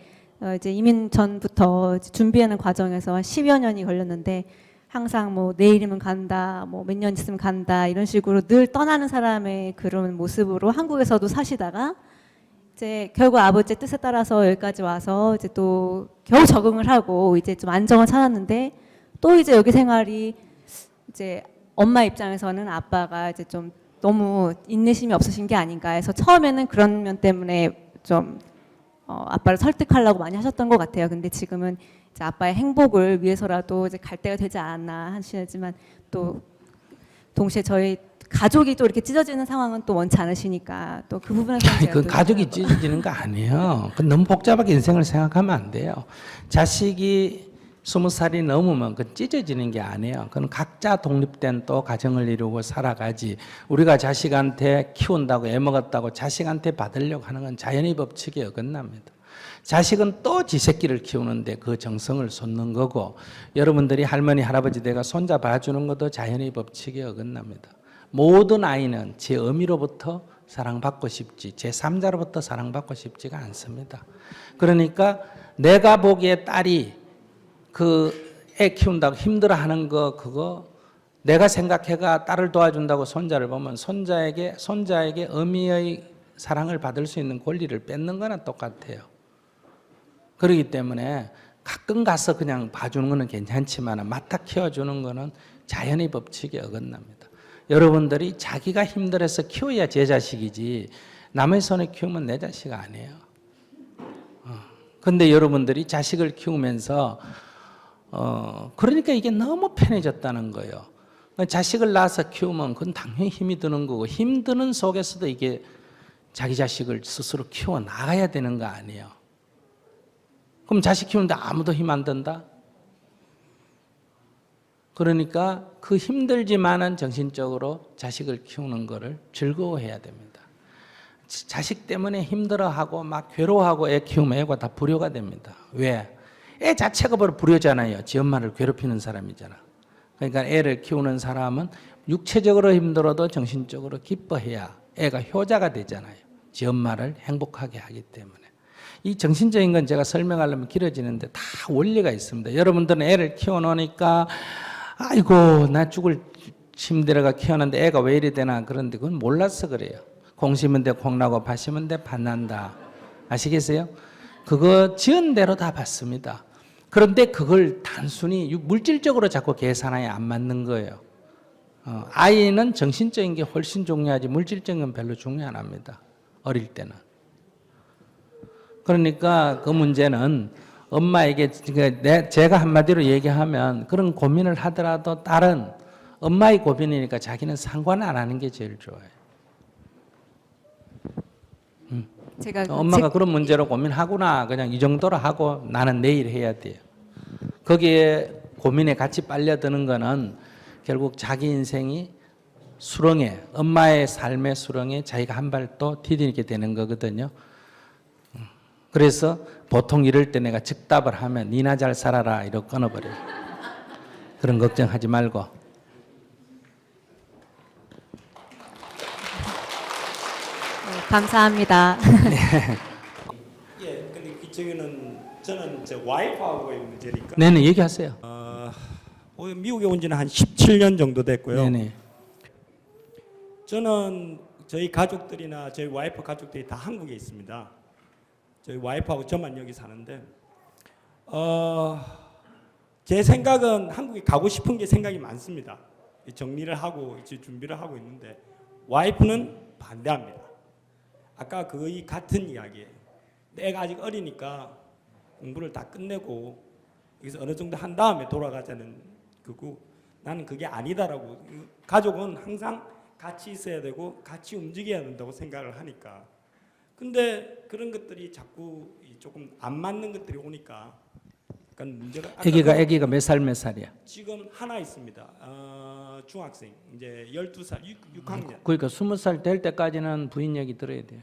이제 이민 전부터 준비하는 과정에서 10여 년이 걸렸는데 항상 뭐 내일이면 간다, 뭐 몇 년 있으면 간다 이런 식으로 늘 떠나는 사람의 그런 모습으로 한국에서도 사시다가 이제 결국 아버지의 뜻에 따라서 여기까지 와서 이제 또 겨우 적응을 하고 이제 좀 안정을 찾았는데 또 이제 여기 생활이 이제 엄마 입장에서는 아빠가 이제 좀 너무 인내심이 없으신 게 아닌가 해서 처음에는 그런 면 때문에 좀 아빠를 설득하려고 많이 하셨던 것 같아요. 근데 지금은 이제 아빠의 행복을 위해서라도 이제 갈 때가 되지 않았나 하시지만 또 동시에 저희 가족이 또 이렇게 찢어지는 상황은 또 원치 않으시니까 또 그 부분에서 그 가족이 찢어지는 거 아니에요. 그 너무 복잡하게 인생을 생각하면 안 돼요. 자식이 20살이 넘으면 그 찢어지는 게 아니에요. 그건 각자 독립된 또 가정을 이루고 살아가지. 우리가 자식한테 키운다고 애먹었다고 자식한테 받으려고 하는 건 자연의 법칙에 어긋납니다. 자식은 또 지 새끼를 키우는데 그 정성을 쏟는 거고, 여러분들이 할머니 할아버지 내가 손자 봐주는 것도 자연의 법칙에 어긋납니다. 모든 아이는 제 어미로부터 사랑받고 싶지 제3자로부터 사랑받고 싶지가 않습니다. 그러니까 내가 보기에 딸이 그 애 키운다고 힘들어하는 거 그거 내가 생각해가 딸을 도와준다고 손자를 보면 손자에게 어미의 사랑을 받을 수 있는 권리를 뺏는 거나 똑같아요. 그렇기 때문에 가끔 가서 그냥 봐주는 거는 괜찮지만 맡아 키워주는 거는 자연의 법칙에 어긋납니다. 여러분들이 자기가 힘들어서 키워야 제 자식이지 남의 손에 키우면 내 자식 아니에요. 근데 여러분들이 자식을 키우면서 그러니까 이게 너무 편해졌다는 거예요. 자식을 낳아서 키우면 그건 당연히 힘이 드는 거고 힘드는 속에서도 이게 자기 자식을 스스로 키워 나가야 되는 거 아니에요. 그럼 자식 키우는데 아무도 힘 안 든다? 그러니까 그 힘들지만은 정신적으로 자식을 키우는 거를 즐거워해야 됩니다. 자식 때문에 힘들어하고 막 괴로워하고 애 키우면 애가 다 불효가 됩니다. 왜? 애 자체가 바로 불효잖아요. 지 엄마를 괴롭히는 사람이잖아. 그러니까 애를 키우는 사람은 육체적으로 힘들어도 정신적으로 기뻐해야 애가 효자가 되잖아요. 지 엄마를 행복하게 하기 때문에. 이 정신적인 건 제가 설명하려면 길어지는데 다 원리가 있습니다. 여러분들은 애를 키워놓으니까 아이고 나 죽을 힘들어가 키웠는데 애가 왜 이리 되나 그런데 그건 몰라서 그래요. 공 심은 데 콩 나고 밭 심은 데 밭 난다. 아시겠어요? 그거 지은 대로 다 받습니다. 그런데 그걸 단순히 물질적으로 자꾸 계산하에 안 맞는 거예요. 아이는 정신적인 게 훨씬 중요하지 물질적인 건 별로 중요 안 합니다. 어릴 때는. 그러니까 그 문제는 엄마에게 제가 한마디로 얘기하면 그런 고민을 하더라도 딸은 엄마의 고민이니까 자기는 상관 안 하는 게 제일 좋아요. 제가 엄마가 그런 문제로 고민하구나 그냥 이 정도로 하고 나는 내일 해야 돼요. 거기에 고민에 같이 빨려드는 거는 결국 자기 인생이 수렁에 엄마의 삶의 수렁에 자기가 한 발 또 디디게 되는 거거든요. 그래서 보통 이럴 때 내가 즉답을 하면 니나 잘 살아라 이러고 끊어버려요. 그런 걱정하지 말고. 감사합니다. 예, 근데 이쪽에는 저는 제 와이프하고의 문제니까. 네네 얘기하세요. 미국에 온 지는 한 17년 정도 됐고요. 네네. 저는 저희 가족들이나 저희 와이프 가족들이 다 한국에 있습니다. 저희 와이프하고 저만 여기 사는데 제 생각은 한국에 가고 싶은 게 생각이 많습니다. 정리를 하고 이제 준비를 하고 있는데 와이프는 반대합니다. 아까 거의 같은 이야기예요. 내가 아직 어리니까 공부를 다 끝내고 여기서 어느 정도 한 다음에 돌아가자는 거고 나는 그게 아니다라고. 가족은 항상 같이 있어야 되고 같이 움직여야 된다고 생각을 하니까. 근데 그런 것들이 자꾸 조금 안 맞는 것들이 오니까 약간 문제가. 아기가 몇 살이야? 지금 하나 있습니다. 중학생 이제 12살 6학년. 그러니까 20살 될 때까지는 부인 얘기 들어야 돼요.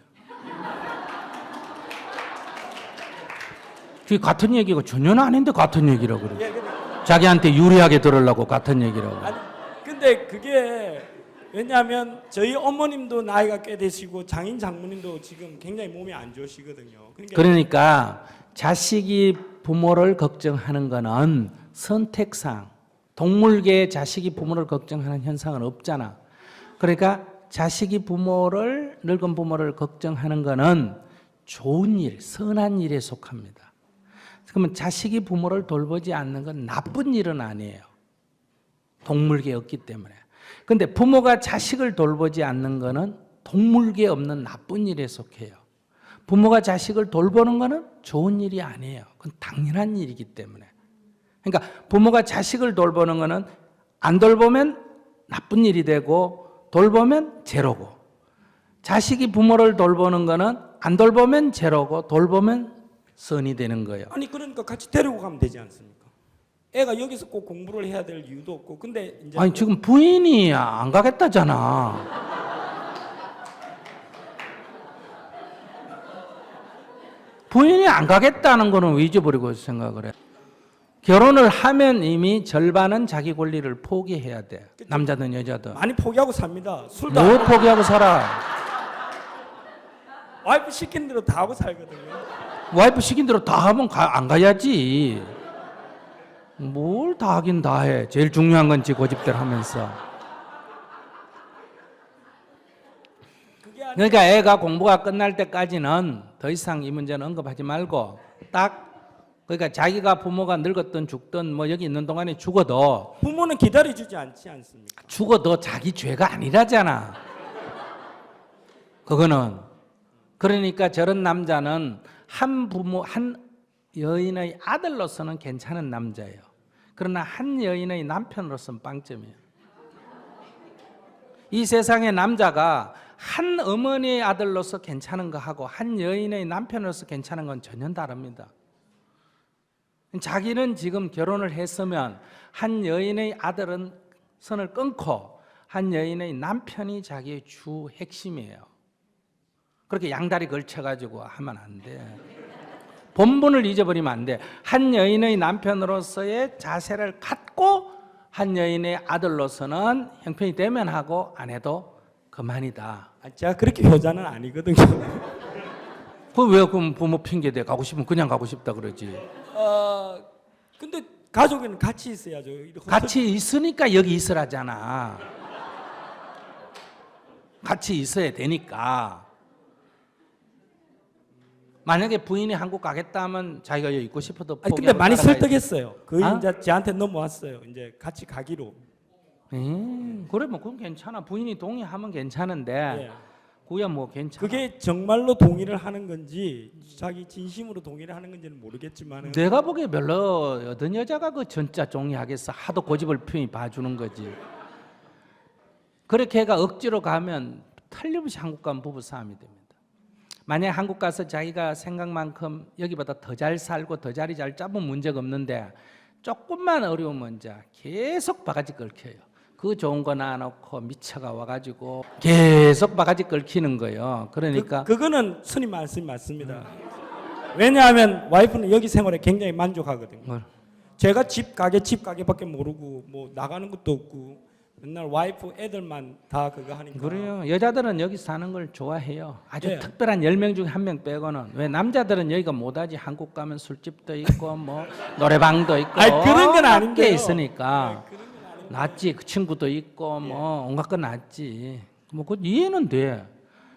그게 같은 얘기가 전혀 아닌데 같은 얘기라고 그래. 예, 근데, 자기한테 유리하게 들으려고 같은 얘기라고. 아니, 근데 그게 왜냐하면 저희 어머님도 나이가 꽤 되시고 장인 장모님도 지금 굉장히 몸이 안 좋으시거든요. 그러니까 자식이 부모를 걱정하는 거는 선택상 동물계에 자식이 부모를 걱정하는 현상은 없잖아. 그러니까 자식이 늙은 부모를 걱정하는 거는 좋은 일, 선한 일에 속합니다. 그러면 자식이 부모를 돌보지 않는 건 나쁜 일은 아니에요. 동물계에 없기 때문에. 근데 부모가 자식을 돌보지 않는 거는 동물계에 없는 나쁜 일에 속해요. 부모가 자식을 돌보는 거는 좋은 일이 아니에요. 그건 당연한 일이기 때문에. 그러니까 부모가 자식을 돌보는 거는 안 돌보면 나쁜 일이 되고 돌보면 제로고, 자식이 부모를 돌보는 거는 안 돌보면 제로고 돌보면 선이 되는 거예요. 아니 그러니까 같이 데리고 가면 되지 않습니까? 애가 여기서 꼭 공부를 해야 될 이유도 없고. 근데 이제 아니 지금 부인이 안 가겠다잖아. 부인이 안 가겠다는 거는 왜 잊어버리고 생각을 해? 결혼을 하면 이미 절반은 자기 권리를 포기해야 돼. 남자든 여자든. 많이 포기하고 삽니다. 술도 뭐 안 하고. 포기하고 살아? 와이프 시킨 대로 다 하고 살거든요. 와이프 시킨 대로 다 하면 안 가야지. 뭘 다 하긴 다 해. 제일 중요한 건 지 고집대로 하면서. 그게 아니 그러니까 애가 공부가 끝날 때까지는 더 이상 이 문제는 언급하지 말고 딱 그러니까 자기가 부모가 늙었든 죽든 뭐 여기 있는 동안에 죽어도 부모는 기다려주지 않지 않습니까? 죽어도 자기 죄가 아니라잖아. 그거는 그러니까 저런 남자는 한 부모 한 여인의 아들로서는 괜찮은 남자예요. 그러나 한 여인의 남편으로서는 빵점이에요. 이 세상의 남자가 한 어머니의 아들로서 괜찮은 거하고 한 여인의 남편으로서 괜찮은 건 전혀 다릅니다. 자기는 지금 결혼을 했으면 한 여인의 아들은 선을 끊고 한 여인의 남편이 자기의 주 핵심이에요. 그렇게 양다리 걸쳐가지고 하면 안 돼. 본분을 잊어버리면 안 돼. 한 여인의 남편으로서의 자세를 갖고 한 여인의 아들로서는 형편이 되면 하고 안 해도 그만이다. 제가 그렇게 효자는 아니거든요. 왜 그럼 부모 핑계 대? 가고 싶으면 그냥 가고 싶다 그러지. 근데 가족은 같이 있어야죠. 같이 있으니까 여기 있으라잖아. 같이 있어야 되니까. 만약에 부인이 한국 가겠다 하면 자기가 여기 있고 싶어도 아니, 근데 포기하고 많이 따라가야지. 설득했어요. 거의 아? 이제 저한테 넘어왔어요. 이제 같이 가기로. 그래 뭐 그건 괜찮아. 부인이 동의하면 괜찮은데 예. 그야 뭐 괜찮아. 그게 정말로 동의를 하는 건지 자기 진심으로 동의를 하는 건지는 모르겠지만 내가 보기에 별로 어떤 여자가 그 진짜 동의하겠어. 하도 고집을 편히 봐주는 거지. 그렇게 해가 억지로 가면 틀림없이 한국 가면 부부싸움이 됩니다. 만약 한국 가서 자기가 생각만큼 여기보다 더 잘 살고 더 자리 잘 잡으면 문제가 없는데 조금만 어려우면 이제 계속 바가지 긁혀요. 그 좋은 거 놔놓고 미쳐가 와가지고 계속 바가지 긁히는 거예요. 그러니까 그거는 스님 말씀이 맞습니다. 왜냐하면 와이프는 여기 생활에 굉장히 만족하거든요. 뭘. 제가 집 가게밖에 모르고 뭐 나가는 것도 없고 맨날 와이프 애들만 다 그거 하니까. 그래요. 여자들은 여기 사는 걸 좋아해요. 아주 예. 특별한 10명 중에 1명 빼고는. 왜 남자들은 여기가 못하지. 한국 가면 술집도 있고 뭐 노래방도 있고 아니, 그런 건 게 아닌데요. 있으니까 낫지. 그 친구도 있고 뭐 온갖 건 낫지. 뭐 그 이해는 돼.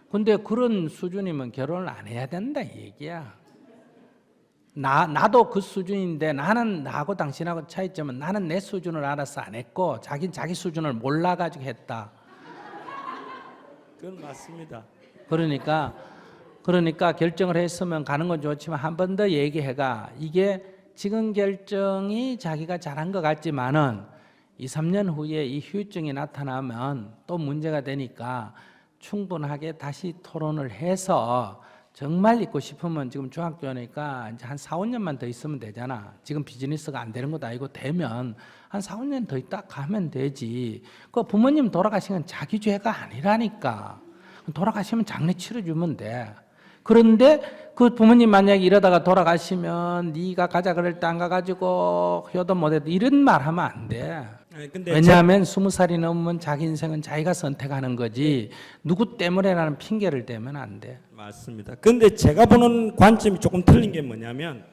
근데 그런 수준이면 결혼을 안 해야 된다 이 얘기야. 나도 그 수준인데 나는 나하고 당신하고 차이점은 나는 내 수준을 알아서 안 했고 자기 수준을 몰라가지고 했다. 그건 맞습니다. 그러니까 결정을 했으면 가는 건 좋지만 한 번 더 얘기해가 이게 지금 결정이 자기가 잘한 것 같지만은 2, 3년 후에 이 후유증이 나타나면 또 문제가 되니까 충분하게 다시 토론을 해서 정말 있고 싶으면 지금 중학교니까 이제 한 4, 5년만 더 있으면 되잖아. 지금 비즈니스가 안 되는 것도 아니고 되면 한 4, 5년 더 있다 가면 되지. 그 부모님 돌아가시면 자기 죄가 아니라니까. 돌아가시면 장례 치러주면 돼. 그런데 그 부모님 만약에 이러다가 돌아가시면 네가 가자 그럴 때 안 가가지고 효도 못해도 이런 말 하면 안 돼. 근데 왜냐하면 20살이 넘으면 자기 인생은 자기가 선택하는 거지 누구 때문에라는 핑계를 대면 안 돼. 맞습니다. 근데 제가 보는 관점이 조금 틀린 게 뭐냐면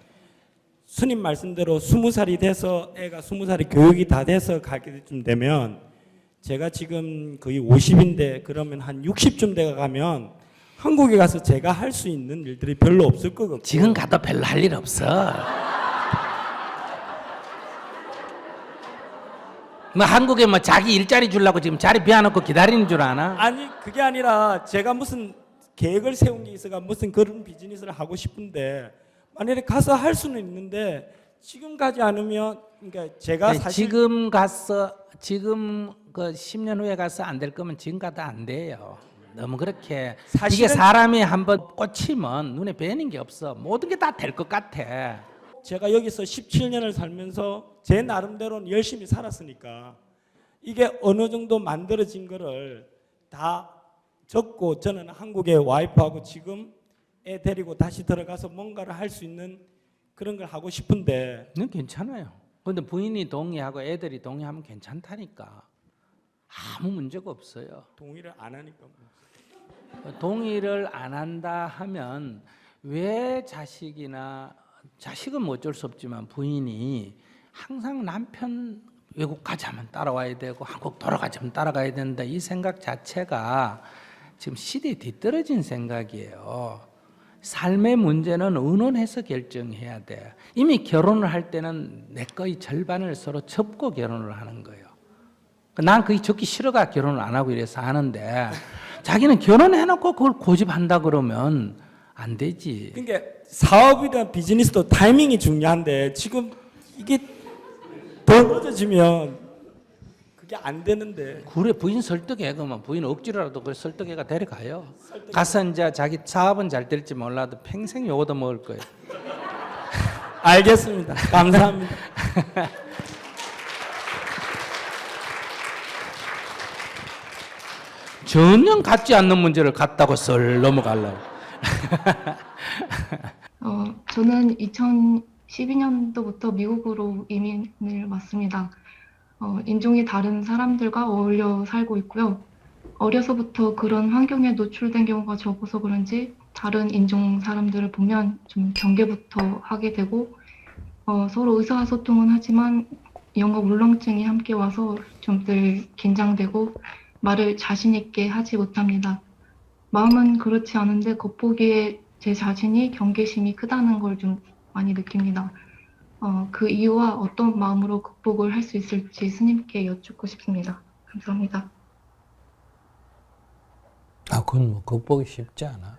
스님 말씀대로 20살이 돼서 애가 20살이 교육이 다 돼서 가게 좀 되면 제가 지금 거의 50인데 그러면 한 60쯤 돼가 가면 한국에 가서 제가 할 수 있는 일들이 별로 없을 것 같고 지금 가도 별로 할 일 없어. 뭐 한국에 뭐 자기 일자리 주려고 지금 자리 비워놓고 기다리는 줄 아나? 아니 그게 아니라 제가 무슨 계획을 세운 게 있어가 무슨 그런 비즈니스를 하고 싶은데 만약에 가서 할 수는 있는데 지금 가지 않으면 그러니까 제가 사실 지금 그 10년 후에 가서 안 될 거면 지금 가도 안 돼요. 너무 그렇게 사실은- 이게 사람이 한번 꽂히면 눈에 뵈는 게 없어. 모든 게 다 될 것 같아. 제가 여기서 17년을 살면서 제 나름대로는 열심히 살았으니까 이게 어느 정도 만들어진 거를 다 적고 저는 한국에 와이프하고 지금 애 데리고 다시 들어가서 뭔가를 할 수 있는 그런 걸 하고 싶은데 는 괜찮아요. 근데 부인이 동의하고 애들이 동의하면 괜찮다니까. 아무 문제가 없어요. 동의를 안 하니까 동의를 안 한다 하면 왜 자식은 뭐 어쩔 수 없지만 부인이 항상 남편 외국 가자면 따라와야 되고 한국 돌아가자면 따라가야 된다. 이 생각 자체가 지금 시대에 뒤떨어진 생각이에요. 삶의 문제는 의논해서 결정해야 돼. 이미 결혼을 할 때는 내 거의 절반을 서로 접고 결혼을 하는 거예요. 난 그게 접기 싫어가 결혼을 안 하고 이래서 하는데 자기는 결혼해놓고 그걸 고집한다 그러면 안 되지. 그러니까 사업이나 비즈니스도 타이밍이 중요한데 지금 이게 더 늦어지면 그게 안 되는데. 그래 부인 설득해 그러면 부인 억지로라도 그 설득해가 데려가요. 가서 이제 자기 사업은 잘 될지 몰라도 평생 요거도 먹을 거예요. 알겠습니다. 감사합니다. 전혀 같지 않는 문제를 갖다고 썰 넘어가려고. 저는 2012년도부터 미국으로 이민을 왔습니다. 인종이 다른 사람들과 어울려 살고 있고요. 어려서부터 그런 환경에 노출된 경우가 적어서 그런지 다른 인종 사람들을 보면 좀 경계부터 하게 되고 서로 의사소통은 하지만 영어 울렁증이 함께 와서 좀 늘 긴장되고 말을 자신 있게 하지 못합니다. 마음은 그렇지 않은데 겉보기에 제 자신이 경계심이 크다는 걸 좀 많이 느낍니다. 그 이유와 어떤 마음으로 극복을 할 수 있을지 스님께 여쭙고 싶습니다. 감사합니다. 그건 뭐 극복이 쉽지 않아.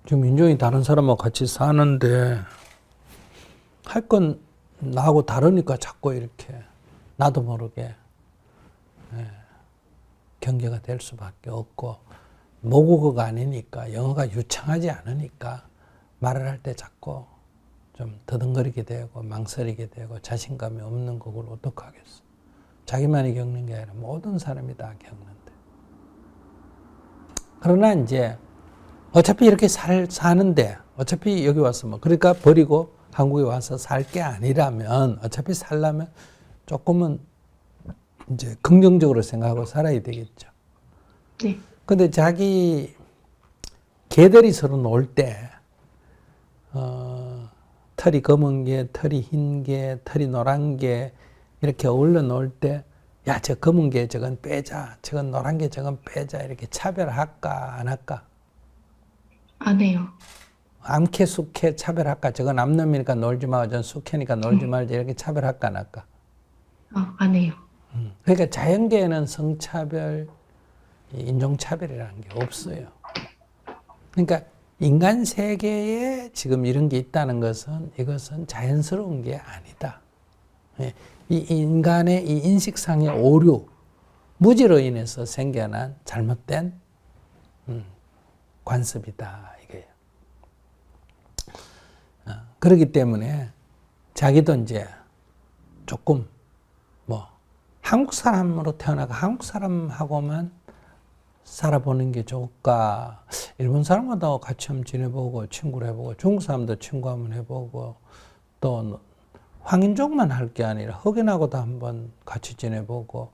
지금 인종이 다른 사람하고 같이 사는데 할 건 나하고 다르니까 자꾸 이렇게 나도 모르게 경계가 될 수밖에 없고 모국어가 아니니까 영어가 유창하지 않으니까 말을 할 때 자꾸 좀 더듬거리게 되고 망설이게 되고 자신감이 없는 그걸 어떡하겠어. 자기만이 겪는 게 아니라 모든 사람이 다 겪는데. 그러나 이제 어차피 이렇게 사는데 어차피 여기 와서 뭐 그러니까 버리고 한국에 와서 살 게 아니라면 어차피 살려면 조금은 이제 긍정적으로 생각하고 살아야 되겠죠. 네. 근데 자기 개들이 서로 놀 때 털이 검은 개, 털이 흰 개, 털이 노란 개 이렇게 어울려 놀 때 야, 저 검은 개 저건 빼자, 저건 노란 개 저건 빼자 이렇게 차별할까 안 할까? 안 해요. 암캐 숙캐 차별할까? 저건 암놈이니까 놀지 마, 저건 숙캐니까 놀지 말자 이렇게 차별할까 안 할까? 안 해요. 그러니까 자연계에는 성차별, 인종차별이라는 게 없어요. 그러니까 인간 세계에 지금 이런 게 있다는 것은 이것은 자연스러운 게 아니다. 이 인간의 이 인식상의 오류, 무지로 인해서 생겨난 잘못된 관습이다 이거예요. 그렇기 때문에 자기도 이제 조금 뭐 한국 사람으로 태어나고 한국 사람하고만 살아보는 게 좋을까? 일본 사람과도 같이 한번 지내보고 친구를 해보고 중국 사람도 친구 한번 해보고 또 황인종만 할 게 아니라 흑인하고도 한번 같이 지내보고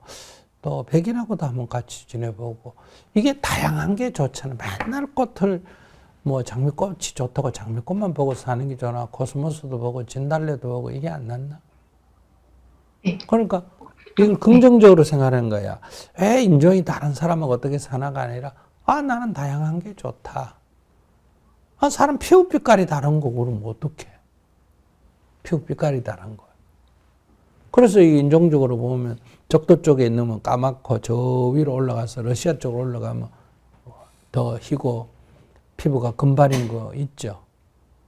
또 백인하고도 한번 같이 지내보고 이게 다양한 게 좋잖아요. 맨날 꽃을 뭐 장미꽃이 좋다고 장미꽃만 보고 사는 게 좋나 코스모스도 보고 진달래도 보고 이게 안 낫나? 네. 그러니까 이걸 긍정적으로 생각하는 거야. 왜 인종이 다른 사람하고 어떻게 사나가 아니라 나는 다양한 게 좋다. 사람 피부빛깔이 다른 거 그러면 어떡해. 피부빛깔이 다른 거야. 그래서 이 인종적으로 보면 적도 쪽에 있는 까맣고 저 위로 올라가서 러시아 쪽으로 올라가면 더 희고 피부가 금발인 거 있죠.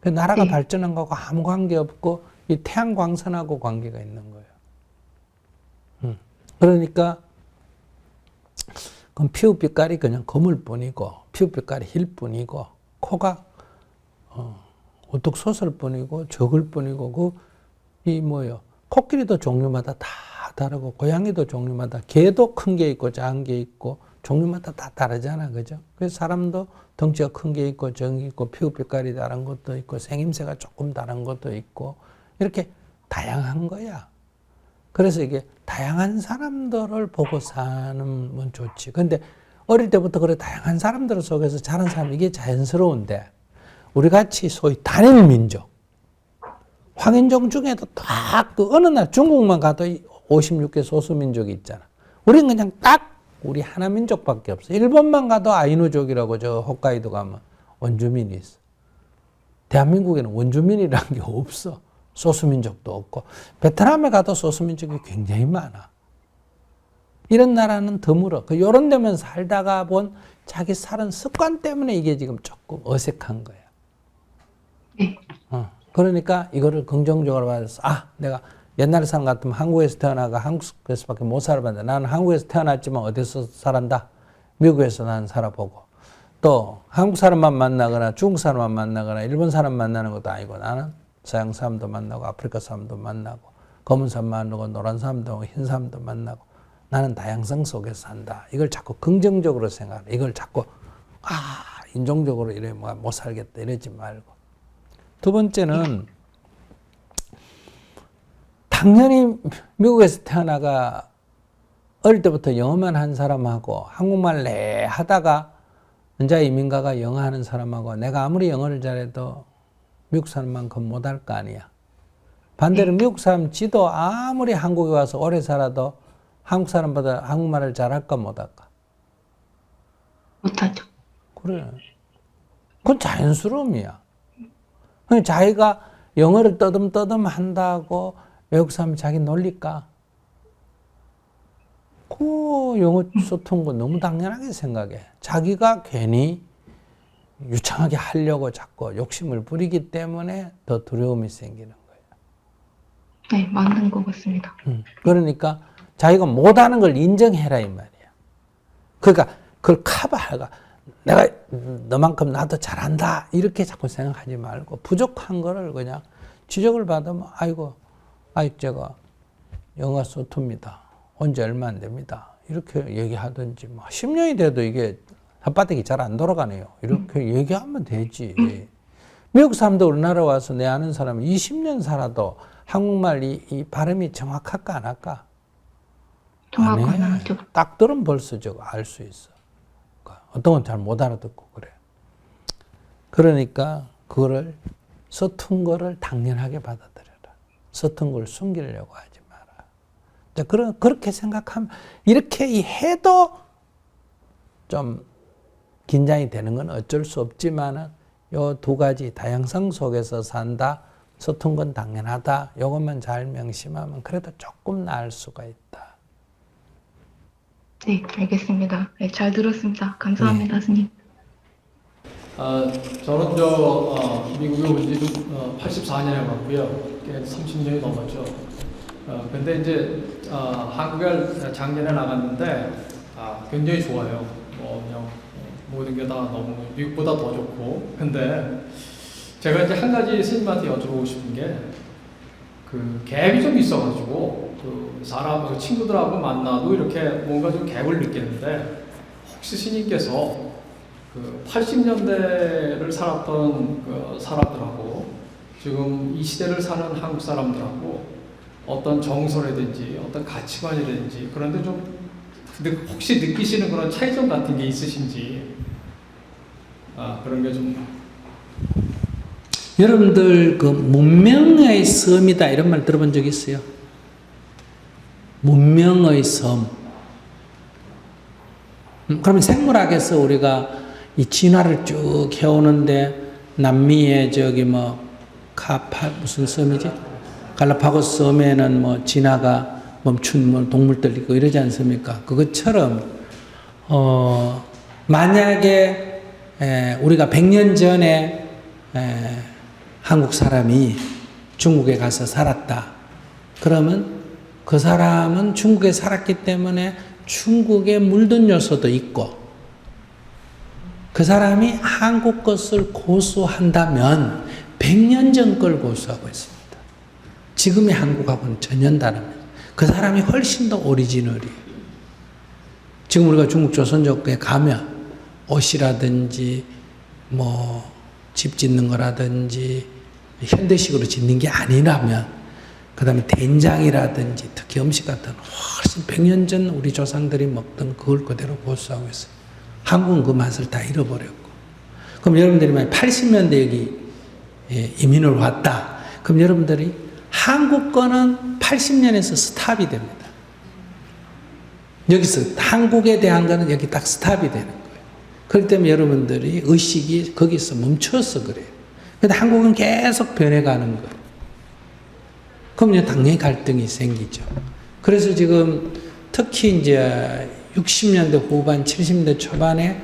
그 나라가 발전한 거하고 아무 관계 없고 이 태양광선하고 관계가 있는 거예요. 그러니까 그럼 피부빛깔이 그냥 검을 뿐이고 피부빛깔이 힐 뿐이고 코가 우뚝 솟을 뿐이고 적을 뿐이고 이 뭐요 코끼리도 종류마다 다 다르고 고양이도 종류마다 개도 큰 게 있고 작은 게 있고 종류마다 다 다르잖아, 그죠? 그래서 사람도 덩치가 큰 게 있고 적이 있고 피부빛깔이 다른 것도 있고 생김새가 조금 다른 것도 있고 이렇게 다양한 거야. 그래서 이게 다양한 사람들을 보고 사는 건 좋지. 근데 어릴 때부터 그래 다양한 사람들 속에서 자란 사람 이게 자연스러운데 우리 같이 소위 단일 민족 황인종 중에도 딱 그 어느 날 중국만 가도 56개 소수민족이 있잖아. 우리는 그냥 딱 우리 하나 민족밖에 없어. 일본만 가도 아이누족이라고 저 홋카이도 가면 원주민이 있어. 대한민국에는 원주민이라는 게 없어. 소수민족도 없고. 베트남에 가도 소수민족이 굉장히 많아. 이런 나라는 드물어. 요런 데면 살다가 본 자기 살은 습관 때문에 이게 지금 조금 어색한 거야. 네. 그러니까 이거를 긍정적으로 받아서 내가 옛날 사람 같으면 한국에서 태어나가 한국에서밖에 못 살아봤는데 나는 한국에서 태어났지만 어디서 살았다? 미국에서 나는 살아보고 또 한국 사람만 만나거나 중국 사람만 만나거나 일본 사람 만나는 것도 아니고 나는 서양 사람도 만나고 아프리카 사람도 만나고 검은 사람 만나고 노란 사람도 흰 사람도 만나고 나는 다양성 속에서 산다. 이걸 자꾸 긍정적으로 생각해. 이걸 자꾸 인종적으로 이래 못 살겠다 이러지 말고. 두 번째는 당연히 미국에서 태어나가 어릴 때부터 영어만 한 사람하고 한국말 내 하다가 혼자 이민가가 영어 하는 사람하고 내가 아무리 영어를 잘해도 미국 사람만큼 못할 거 아니야. 반대로 미국 사람 지도 아무리 한국에 와서 오래 살아도 한국 사람보다 한국말을 잘할까 못할까? 못하죠. 그래. 그건 자연스러움이야. 자기가 영어를 떠듬떠듬 한다고 외국 사람이 자기 놀릴까? 그 영어 소통 거 너무 당연하게 생각해. 자기가 괜히 유창하게 하려고 자꾸 욕심을 부리기 때문에 더 두려움이 생기는 거예요. 네, 맞는 것 같습니다. 그러니까 자기가 못하는 걸 인정해라 이 말이야. 그러니까 그걸 커버하가 내가 너만큼 나도 잘한다 이렇게 자꾸 생각하지 말고 부족한 거를 그냥 지적을 받으면 아이고 제가 영어 소투입니다. 온 지 얼마 안 됩니다. 이렇게 얘기하든지 10년이 돼도 이게 혓바닥이 잘 안 돌아가네요. 이렇게 얘기하면 되지. 미국 사람도 우리나라 와서 내 아는 사람은 20년 살아도 한국말 이 발음이 정확할까 안 할까? 정확한 하죠. 딱 들으면 벌써 저거 알 수 있어. 어떤 건 잘 못 알아듣고 그래. 그러니까 그거를 서툰 거를 당연하게 받아들여라. 서툰 걸 숨기려고 하지 마라. 그렇게 생각하면 이렇게 해도 좀 긴장이 되는 건 어쩔 수 없지만은 요 두 가지 다양성 속에서 산다. 서툰 건 당연하다. 요것만 잘 명심하면 그래도 조금 나을 수가 있다. 네, 알겠습니다. 네, 잘 들었습니다. 감사합니다, 스님. 저는 미국에 온 지 84년에 왔고요. 30년이 넘었죠. 근데 이제 한국에 작년에 나갔는데 굉장히 좋아요. 그냥 모든 게 다 너무 미국보다 더 좋고. 근데 제가 이제 한 가지 스님한테 여쭤보고 싶은 게 그 갭이 좀 있어가지고 그 친구들하고 만나도 이렇게 뭔가 좀 갭을 느꼈는데 혹시 스님께서 그 80년대를 살았던 그 사람들하고 지금 이 시대를 사는 한국 사람들하고 어떤 정서라든지 어떤 가치관이라든지 그런데 좀 혹시 느끼시는 그런 차이점 같은 게 있으신지 그런 게 좀. 여러분들 그 문명의 섬이다 이런 말 들어본 적 있어요? 문명의 섬. 그러면 생물학에서 우리가 이 진화를 쭉 해오는데 남미의 무슨 섬이지? 갈라파고스 섬에는 진화가 멈춘 동물들 있고 이러지 않습니까? 그것처럼 만약에 우리가 100년 전에 한국 사람이 중국에 가서 살았다. 그러면 그 사람은 중국에 살았기 때문에 중국에 물든 요소도 있고 그 사람이 한국 것을 고수한다면 100년 전 걸 고수하고 있습니다. 지금의 한국하고는 전혀 다릅니다. 그 사람이 훨씬 더 오리지널이에요. 지금 우리가 중국 조선족에 가면 옷이라든지 집 짓는 거라든지 현대식으로 짓는 게 아니라면 그 다음에 된장이라든지 특히 음식 같은 훨씬 100년 전 우리 조상들이 먹던 그걸 그대로 고수하고 있어요. 한국은 그 맛을 다 잃어버렸고. 그럼 여러분들이 만약 80년대 여기 이민을 왔다. 그럼 여러분들이 한국 거는 80년에서 스탑이 됩니다. 여기서 한국에 대한 거는 여기 딱 스탑이 되는 거예요. 그렇기 때문에 여러분들이 의식이 거기서 멈춰서 그래요. 근데 한국은 계속 변해가는 거예요. 그럼 당연히 갈등이 생기죠. 그래서 지금 특히 이제 60년대 후반, 70년대 초반에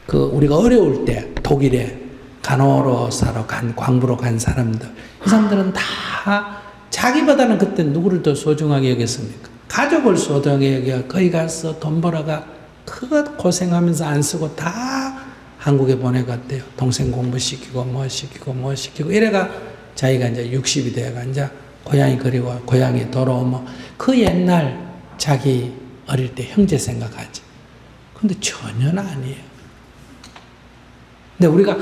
그 우리가 어려울 때 독일에 간호로 사러 광부로 간 사람들, 이 사람들은 다 자기보다는 그때 누구를 더 소중하게 여겼습니까? 가족을 소중하게 여겨 거기 가서 돈 벌어가 크게 고생하면서 안 쓰고 다 한국에 보내갔대요. 동생 공부시키고 뭐 시키고 이래가 자기가 이제 60이 돼가 이제 고향이 그리워 고향에 돌아오면 그 옛날 자기 어릴 때 형제 생각하지. 근데 전혀 아니에요. 근데 우리가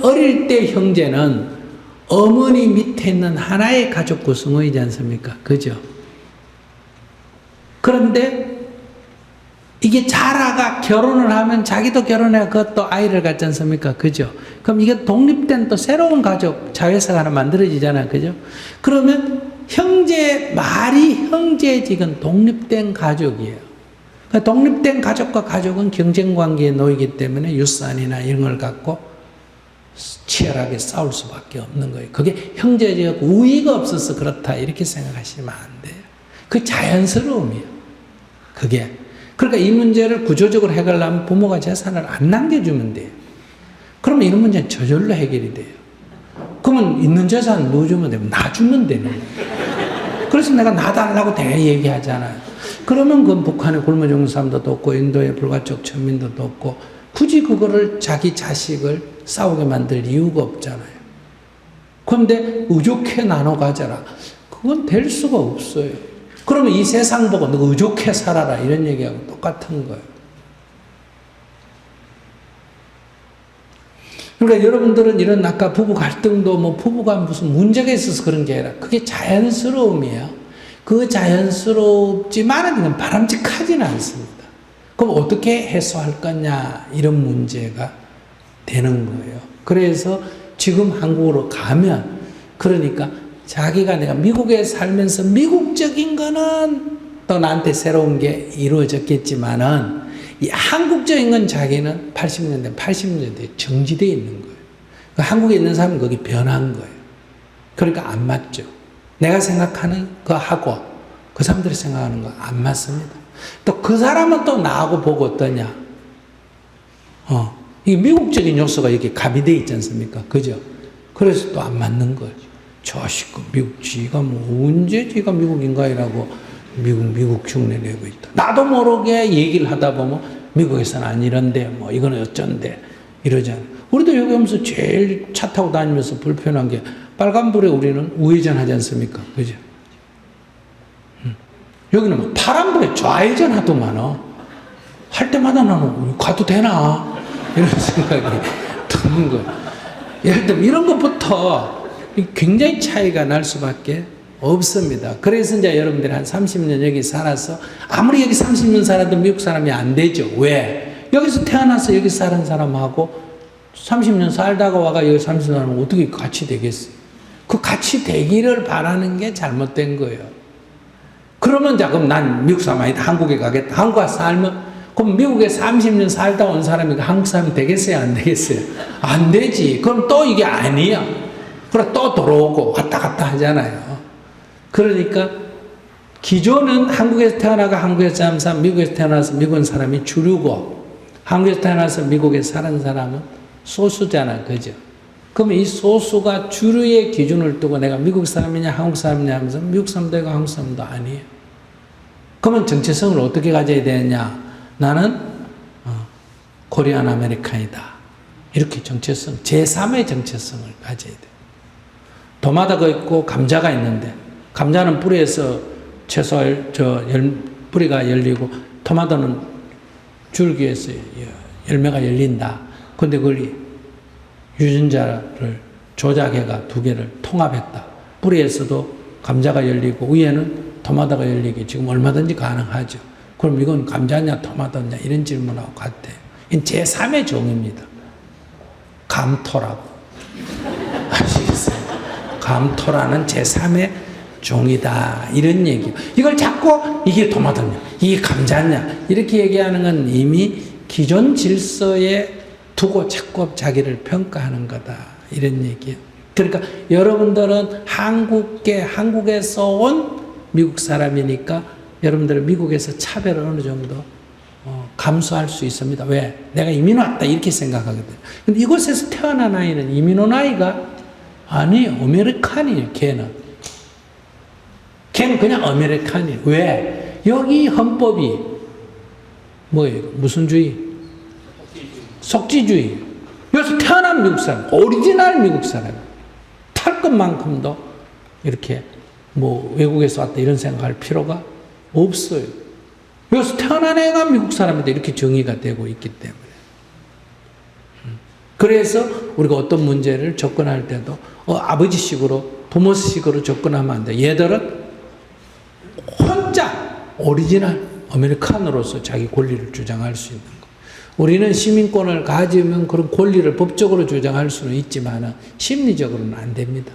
어릴 때 형제는 어머니 밑에 있는 하나의 가족 구성원이지 않습니까? 그죠? 그런데 이게 자라가 결혼을 하면 자기도 결혼해 그것도 아이를 갖지 않습니까? 그죠? 그럼 이게 독립된 또 새로운 가족, 자회사가 하나 만들어지잖아요. 그죠? 그러면 말이 형제직은 독립된 가족이에요. 그러니까 독립된 가족과 가족은 경쟁 관계에 놓이기 때문에 유산이나 이런 걸 갖고 치열하게 싸울 수밖에 없는 거예요. 그게 형제적 우위가 없어서 그렇다 이렇게 생각하시면 안 돼요. 그 자연스러움이에요. 그게. 그러니까 이 문제를 구조적으로 해결하려면 부모가 재산을 안 남겨주면 돼요. 그러면 이런 문제는 저절로 해결이 돼요. 그러면 있는 재산 뭐 주면 되면 나 주면 되는 거예요. 그래서 내가 나 달라고 대 얘기하잖아요. 그러면 그 북한에 굶어 죽는 사람도 없고 인도의 불가촉 천민도 없고 굳이 그거를 자기 자식을 싸우게 만들 이유가 없잖아요. 그런데 의족해 나눠 가져라. 그건 될 수가 없어요. 그러면 이 세상 보고 너 의족해 살아라 이런 얘기하고 똑같은 거예요. 그러니까 여러분들은 이런 아까 부부 갈등도 뭐 부부가 무슨 문제가 있어서 그런 게 아니라 그게 자연스러움이에요. 그 자연스럽지만은 이건 바람직하지는 않습니다. 그럼 어떻게 해소할 거냐 이런 문제가 되는 거예요. 그래서 지금 한국으로 가면 그러니까 자기가 내가 미국에 살면서 미국적인 거는 또 나한테 새로운 게 이루어졌겠지만은 이 한국적인 건 자기는 80년대에 정지되어 있는 거예요. 그러니까 한국에 있는 사람은 거기 변한 거예요. 그러니까 안 맞죠. 내가 생각하는 거 하고 그 사람들이 생각하는 거 안 맞습니다. 또 그 사람은 또 나하고 보고 어떠냐. 이 미국적인 요소가 이렇게 가미되어 있지 않습니까? 그죠? 그래서 또 안 맞는 거예요. 자식, 미국, 지가 뭐, 언제 지가 미국인가 이라고 미국 흉내 내고 있다. 나도 모르게 얘기를 하다 보면 미국에서는 안 이런데, 뭐, 이거는 어쩐데, 이러잖아요. 우리도 여기 오면서 제일 차 타고 다니면서 불편한 게 빨간불에 우리는 우회전 하지 않습니까? 그죠? 여기는 막 파란불에 좌회전 하더만, 할 때마다 나는 가도 되나? 이런 생각이 드는 거예요. 예를 들면 이런 것부터 굉장히 차이가 날 수밖에 없습니다. 그래서 이제 여러분들이 한 30년 여기 살아서 아무리 여기 30년 살아도 미국 사람이 안 되죠. 왜? 여기서 태어나서 여기 사는 사람하고 30년 살다가 와가 여기 30년 살면 어떻게 같이 되겠어요? 그 같이 되기를 바라는 게 잘못된 거예요. 그러면 자 그럼 난 미국 사람 아니다. 한국에 가겠다. 한국 가서 살면 그럼 미국에 30년 살다 온 사람이 한국 사람이 되겠어요? 안 되겠어요? 안 되지. 그럼 또 이게 아니야. 그래 또 들어오고 왔다 갔다 하잖아요. 그러니까 기존은 한국에서 태어나가 한국에서 사는 사람, 미국에서 태어나서 미국 사람이 주류고 한국에서 태어나서 미국에 사는 사람은 소수잖아. 그죠? 그러면 이 소수가 주류의 기준을 두고 내가 미국 사람이냐 한국 사람이냐 하면서 미국 사람도 아니고 한국 사람도 아니에요. 그러면 정체성을 어떻게 가져야 되느냐? 나는 코리안 아메리칸이다. 이렇게 정체성, 제3의 정체성을 가져야 돼요. 도마다가 있고 감자가 있는데 감자는 뿌리에서 채소 뿌리가 열리고 토마토는 줄기에서 열매가 열린다. 근데 그걸 유전자를 조작해가 두 개를 통합했다. 뿌리에서도 감자가 열리고 위에는 토마토가 열리기 지금 얼마든지 가능하죠. 그럼 이건 감자냐 토마토냐 이런 질문하고 같아요. 이건 제3의 종입니다. 감토라고. 아시겠어요? 감토라는 제3의 종이다. 이런 얘기요. 이걸 자꾸 이게 도마뱀이야, 이게 감자냐 이렇게 얘기하는 건 이미 기존 질서에 두고 자꾸 자기를 평가하는 거다. 이런 얘기예요. 그러니까 여러분들은 한국에서 온 미국 사람이니까 여러분들은 미국에서 차별을 어느 정도 감수할 수 있습니다. 왜? 내가 이민 왔다 이렇게 생각하거든요. 근데 이곳에서 태어난 아이는 이민 온 아이가 아니에요. 아메리칸이에요. 걔는 그냥 아메리칸이에요. 왜? 여기 헌법이 뭐예요? 무슨 주의? 속지주의. 여기서 태어난 미국 사람, 오리지널 미국 사람. 탈 것만큼도 이렇게 뭐 외국에서 왔다 이런 생각할 필요가 없어요. 여기서 태어난 애가 미국 사람인데 이렇게 정의가 되고 있기 때문에. 그래서 우리가 어떤 문제를 접근할 때도 아버지식으로, 부모식으로 접근하면 안 돼. 얘들은 혼자 오리지널 아메리칸으로서 자기 권리를 주장할 수 있는 거. 우리는 시민권을 가지면 그런 권리를 법적으로 주장할 수는 있지만 심리적으로는 안 됩니다.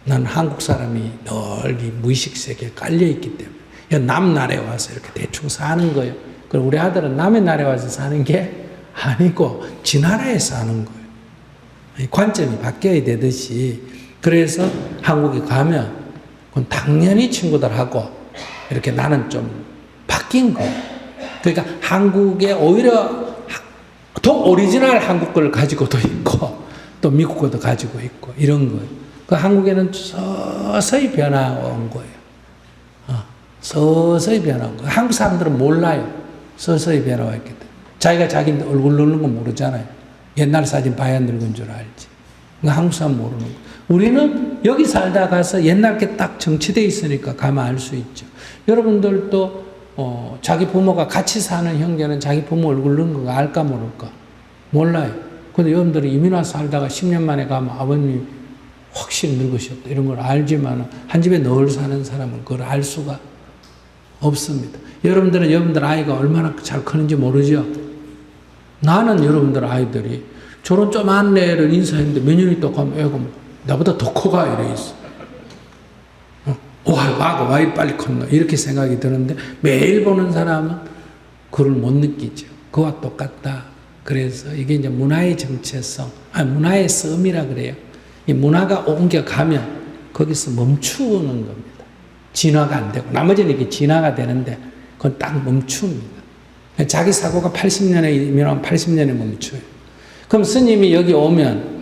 나는 한국 사람이 늘 이 무의식 세계에 깔려있기 때문에 남 나라에 와서 이렇게 대충 사는 거예요. 그리고 우리 아들은 남의 나라에 와서 사는 게 아니고 지 나라에 사는 거예요. 관점이 바뀌어야 되듯이. 그래서 한국에 가면 그건 당연히 친구들하고 이렇게 나는 좀 바뀐 거예요. 그러니까 한국에 오히려 더 오리지널 한국 걸 가지고도 있고 또 미국 것도 가지고 있고 이런 거예요. 그 한국에는 서서히 변화온 거예요. 서서히 변화온 거예요. 한국 사람들은 몰라요. 서서히 변화와 있기 때문에. 자기가 자기 얼굴 늙는 건 모르잖아요. 옛날 사진 봐야 늙은 줄 알지. 그러니까 한국 사람 모르는 거예요. 우리는 여기 살다 가서 옛날 게 딱 정치되어 있으니까 가면 알 수 있죠. 여러분들도 자기 부모가 같이 사는 형제는 자기 부모 얼굴 늙은 거 알까 모를까? 몰라요. 근데 여러분들이 이민 와서 살다가 10년 만에 가면 아버님이 확실히 늙으셨다 이런 걸 알지만 한 집에 늘 사는 사람은 그걸 알 수가 없습니다. 여러분들은 여러분들 아이가 얼마나 잘 크는지 모르죠? 나는 여러분들 아이들이 저런 조그만 애를 인사했는데 몇 년이 또 가면 애가 나보다 더 커가 이래 있어. 와가 와 빨리 컸나 이렇게 생각이 드는데 매일 보는 사람은 그걸 못 느끼죠. 그와 똑같다. 그래서 이게 이제 문화의 정체성, 문화의 썸이라 그래요. 이 문화가 옮겨가면 거기서 멈추는 겁니다. 진화가 안 되고 나머지는 이게 진화가 되는데 그건 딱 멈춥니다. 자기 사고가 80년에 이면 80년에 멈춰요. 그럼 스님이 여기 오면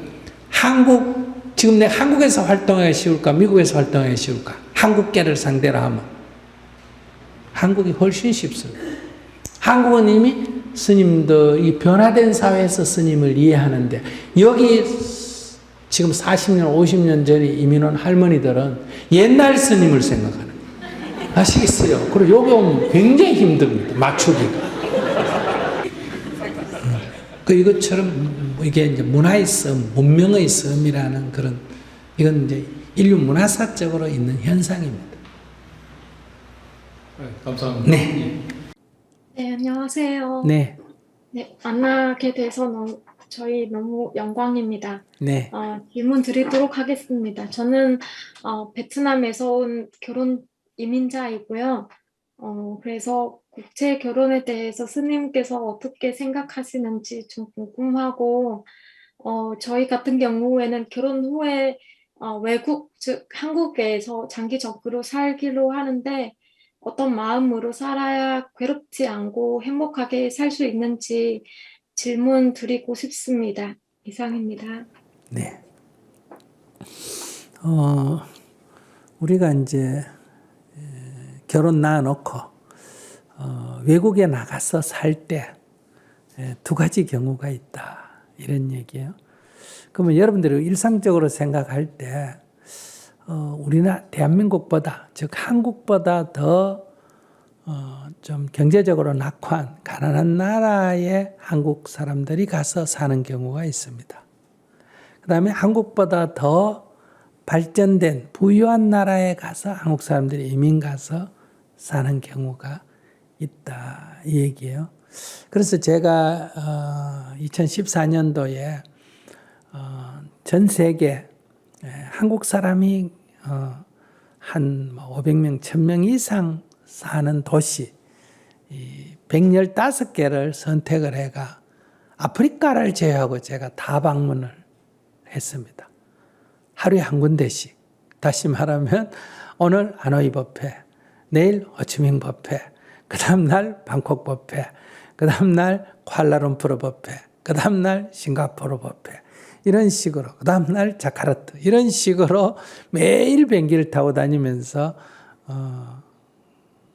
지금 내가 한국에서 활동하기 쉬울까 미국에서 활동하기 쉬울까? 한국계를 상대로 하면 한국이 훨씬 쉽습니다. 한국은 이미 스님들이 변화된 사회에서 스님을 이해하는데 여기 지금 40년 50년 전에 이민 온 할머니들은 옛날 스님을 생각하는 거예요. 아시겠어요? 그리고 여기 오면 굉장히 힘듭니다. 맞추기가. 이것처럼 이게 이제 문화의 썸, 문명의 썸이라는 그런 이건 이제 인류 문화사적으로 있는 현상입니다. 네, 감사합니다. 네. 네, 안녕하세요. 네. 네, 만나게 돼서 저희 너무 영광입니다. 네. 질문 드리도록 하겠습니다. 저는 베트남에서 온 결혼 이민자이고요. 그래서 국제 결혼에 대해서 스님께서 어떻게 생각하시는지 좀 궁금하고, 저희 같은 경우에는 결혼 후에 외국, 즉 한국에서 장기적으로 살기로 하는데 어떤 마음으로 살아야 괴롭지 않고 행복하게 살 수 있는지 질문 드리고 싶습니다. 이상입니다. 네. 우리가 이제 결혼 낳아놓고 외국에 나가서 살 때 두 가지 경우가 있다. 이런 얘기예요. 그러면 여러분들이 일상적으로 생각할 때 우리나라 대한민국보다 즉 한국보다 더 좀 경제적으로 낙후한 가난한 나라에 한국 사람들이 가서 사는 경우가 있습니다. 그 다음에 한국보다 더 발전된 부유한 나라에 가서 한국 사람들이 이민 가서 사는 경우가 있다 이 얘기예요. 그래서 제가 2014년도에 전 세계 한국 사람이 한 500명, 1000명 이상 사는 도시 115개를 선택을 해가 아프리카를 제외하고 제가 다 방문을 했습니다. 하루에 한 군데씩. 다시 말하면 오늘 하노이 버페, 내일 호치민 버페, 그 다음날 방콕 버페, 그 다음날 쿠알라룸푸르 버페, 그 다음날 싱가포르 버페, 이런 식으로, 그 다음날 자카르타, 이런 식으로 매일 비행기를 타고 다니면서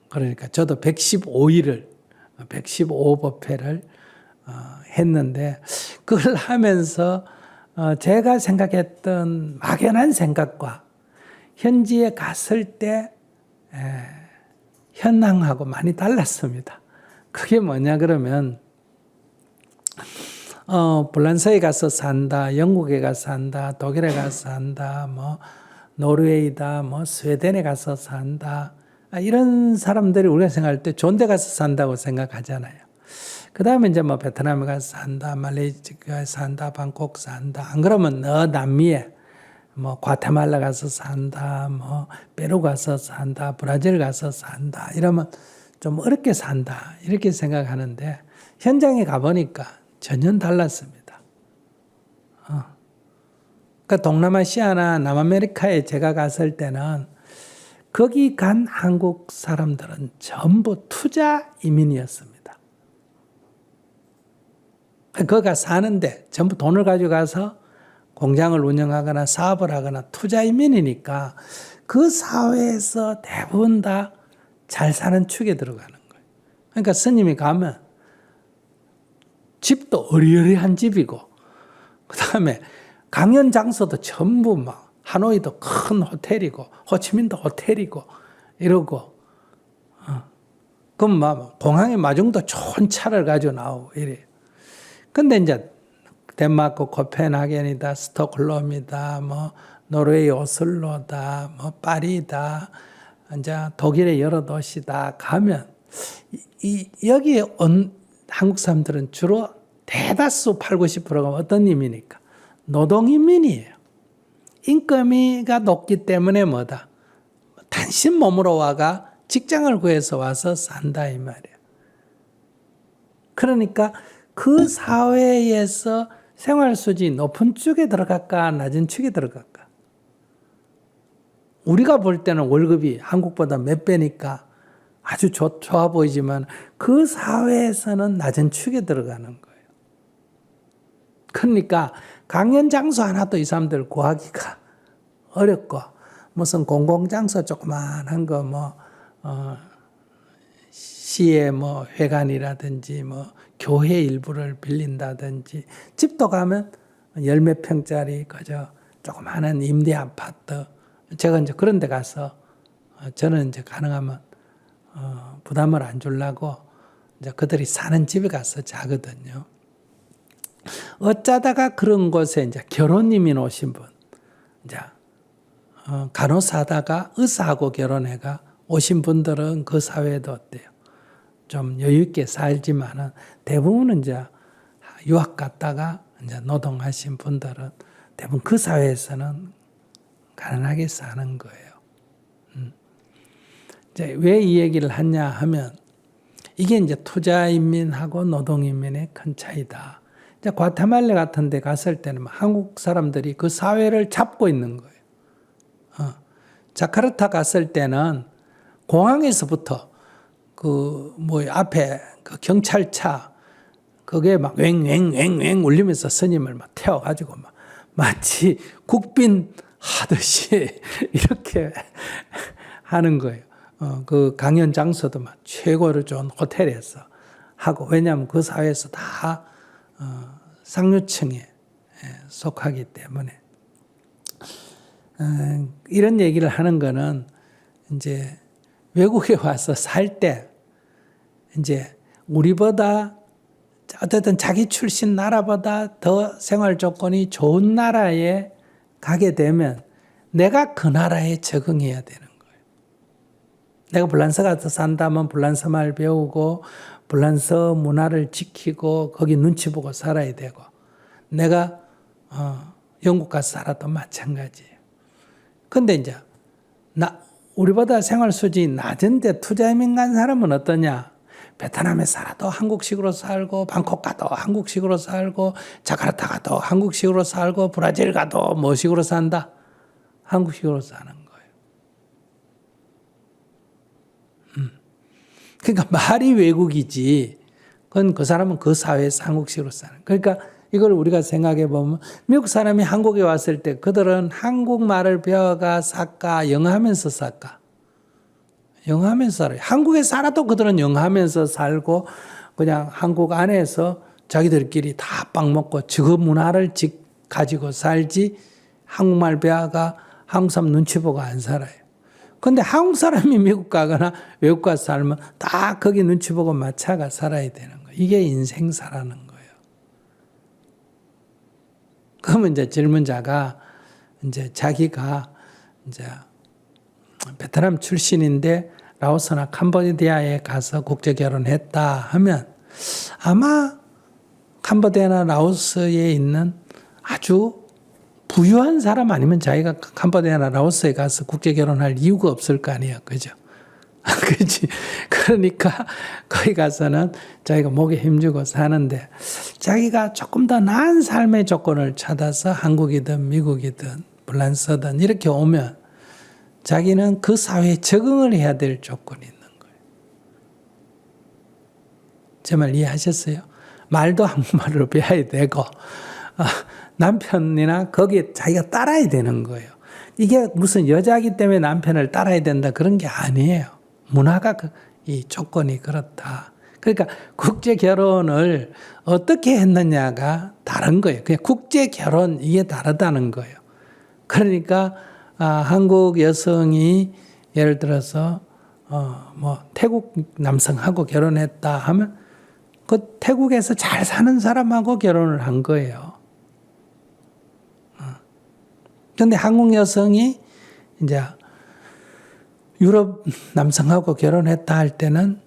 그러니까 저도 115일을 115버페를 했는데, 그걸 하면서 제가 생각했던 막연한 생각과 현지에 갔을 때 현황하고 많이 달랐습니다. 그게 뭐냐 그러면 불란서에 가서 산다, 영국에 가서 산다, 독일에 가서 산다, 뭐 노르웨이다, 뭐 스웨덴에 가서 산다, 이런 사람들이 우리가 생각할 때 좋은 데 가서 산다고 생각하잖아요. 그 다음에 이제 뭐 베트남에 가서 산다, 말레이시아에 산다, 방콕 산다, 안 그러면 남미에 뭐 과테말라 가서 산다, 뭐 페루 가서 산다, 브라질 가서 산다, 이러면 좀 어렵게 산다, 이렇게 생각하는데 현장에 가보니까 전혀 달랐습니다. 그러니까 동남아시아나 남아메리카에 제가 갔을 때는 거기 간 한국 사람들은 전부 투자 이민이었습니다. 거기가 사는데 전부 돈을 가지고 가서 공장을 운영하거나 사업을 하거나 투자 이민이니까 그 사회에서 대부분 다 잘 사는 축에 들어가는 거예요. 그러니까 스님이 가면 집도 어리어리한 집이고, 그 다음에 강연 장소도 전부 막 하노이도 큰 호텔이고 호치민도 호텔이고 이러고, 그럼 막 공항에 마중도 좋은 차를 가지고 나오고 이래요. 근데 이제 덴마크 코펜하겐이다, 스톡홀름이다, 뭐 노르웨이 오슬로다, 뭐 파리다, 이제 독일의 여러 도시다 가면 여기에 온 한국 사람들은 주로 대다수 80, 90%가 어떤 이민입니까? 노동이민이에요. 인건비가 높기 때문에 뭐다? 단신 몸으로 와가 직장을 구해서 와서 산다 이 말이에요. 그러니까 그 사회에서 생활 수준이 높은 축에 들어갈까 낮은 축에 들어갈까? 우리가 볼 때는 월급이 한국보다 몇 배니까 아주 좋아 보이지만 그 사회에서는 낮은 축에 들어가는 거예요. 그러니까 강연 장소 하나도 이 사람들 구하기가 어렵고, 무슨 공공장소 조그만한 거 뭐 시의 뭐 회관이라든지 뭐 교회 일부를 빌린다든지, 집도 가면 열 몇 평짜리 그저 조그마한 임대 아파트, 제가 이제 그런 데 가서 저는 이제 가능하면 부담을 안 주려고 이제 그들이 사는 집에 가서 자거든요. 어쩌다가 그런 곳에 이제 결혼 이민 오신 분, 이제 간호사다가 의사하고 결혼해가 오신 분들은 그 사회도 어때요? 좀 여유 있게 살지만은 대부분은 이제 유학 갔다가 이제 노동하신 분들은 대부분 그 사회에서는 가난하게 사는 거예요. 이제 왜 이 얘기를 하냐 하면 이게 이제 투자 인민하고 노동 인민의 큰 차이다. 이제 과테말라 같은 데 갔을 때는 한국 사람들이 그 사회를 잡고 있는 거예요. 자카르타 갔을 때는 공항에서부터 그 뭐 앞에 그 경찰차 그게 막 왱왱왱왱 울리면서 스님을 막 태워가지고 막 마치 국빈 하듯이 이렇게 하는 거예요. 그 강연 장소도 막 최고로 좋은 호텔에서 하고, 왜냐하면 그 사회에서 다 상류층에 속하기 때문에. 이런 얘기를 하는 거는 이제 외국에 와서 살 때 이제 우리보다 어쨌든 자기 출신 나라보다 더 생활 조건이 좋은 나라에 가게 되면 내가 그 나라에 적응해야 되는 거예요. 내가 불란서 가서 산다면 불란서 말 배우고 불란서 문화를 지키고 거기 눈치 보고 살아야 되고, 내가 영국 가서 살아도 마찬가지예요. 근데 이제 우리보다 생활 수준이 낮은데 투자 이민 간 사람은 어떠냐? 베트남에 살아도 한국식으로 살고, 방콕 가도 한국식으로 살고, 자카르타 가도 한국식으로 살고, 브라질 가도 뭐식으로 산다? 한국식으로 사는 거예요. 그러니까 말이 외국이지. 그건 그 사람은 그 사회에서 한국식으로 사는. 그러니까 이걸 우리가 생각해 보면 미국 사람이 한국에 왔을 때 그들은 한국말을 배워가 살까, 영어하면서 살까? 영어하면서 살아요. 한국에 살아도 그들은 영어하면서 살고 그냥 한국 안에서 자기들끼리 다 빵 먹고 그 문화를 가지고 살지 한국말 배워가 한국 사람 눈치 보고 안 살아요. 근데 한국 사람이 미국 가거나 외국 가서 살면 다 거기 눈치 보고 맞춰가 살아야 되는 거예요. 이게 인생사라는 거예요. 그러면 이제 질문자가 이제 자기가 이제 베트남 출신인데 라오스나 캄보디아에 가서 국제 결혼했다 하면 아마 캄보디아나 라오스에 있는 아주 부유한 사람 아니면 자기가 캄보디아나 라오스에 가서 국제 결혼할 이유가 없을 거 아니에요. 그죠? 그렇지. 그러니까 거기 가서는 자기가 목에 힘주고 사는데 자기가 조금 더 나은 삶의 조건을 찾아서 한국이든 미국이든 프랑스든 이렇게 오면 자기는 그 사회에 적응을 해야 될 조건이 있는 거예요. 제 말 이해하셨어요? 말도 한국말로 배워야 되고 남편이나 거기에 자기가 따라야 되는 거예요. 이게 무슨 여자이기 때문에 남편을 따라야 된다 그런 게 아니에요. 문화가 이 조건이 그렇다. 그러니까 국제 결혼을 어떻게 했느냐가 다른 거예요. 그냥 국제 결혼 이게 다르다는 거예요. 그러니까 한국 여성이 예를 들어서 태국 남성하고 결혼했다 하면 그 태국에서 잘 사는 사람하고 결혼을 한 거예요. 그런데 한국 여성이 이제 유럽 남성하고 결혼했다 할 때는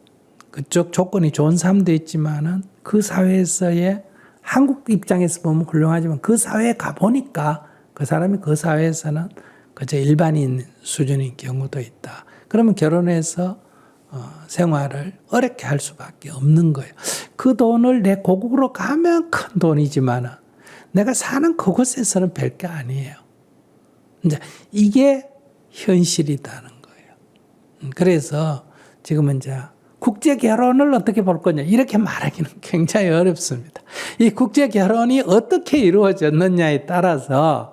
그쪽 조건이 좋은 사람도 있지만은 그 사회에서의 한국 입장에서 보면 훌륭하지만 그 사회에 가보니까 그 사람이 그 사회에서는 그저 일반인 수준인 경우도 있다. 그러면 결혼해서 생활을 어렵게 할 수밖에 없는 거예요. 그 돈을 내 고국으로 가면 큰 돈이지만 내가 사는 그곳에서는 별게 아니에요. 이제 이게 현실이라는 거예요. 그래서 지금은 이제 국제 결혼을 어떻게 볼 거냐 이렇게 말하기는 굉장히 어렵습니다. 이 국제 결혼이 어떻게 이루어졌느냐에 따라서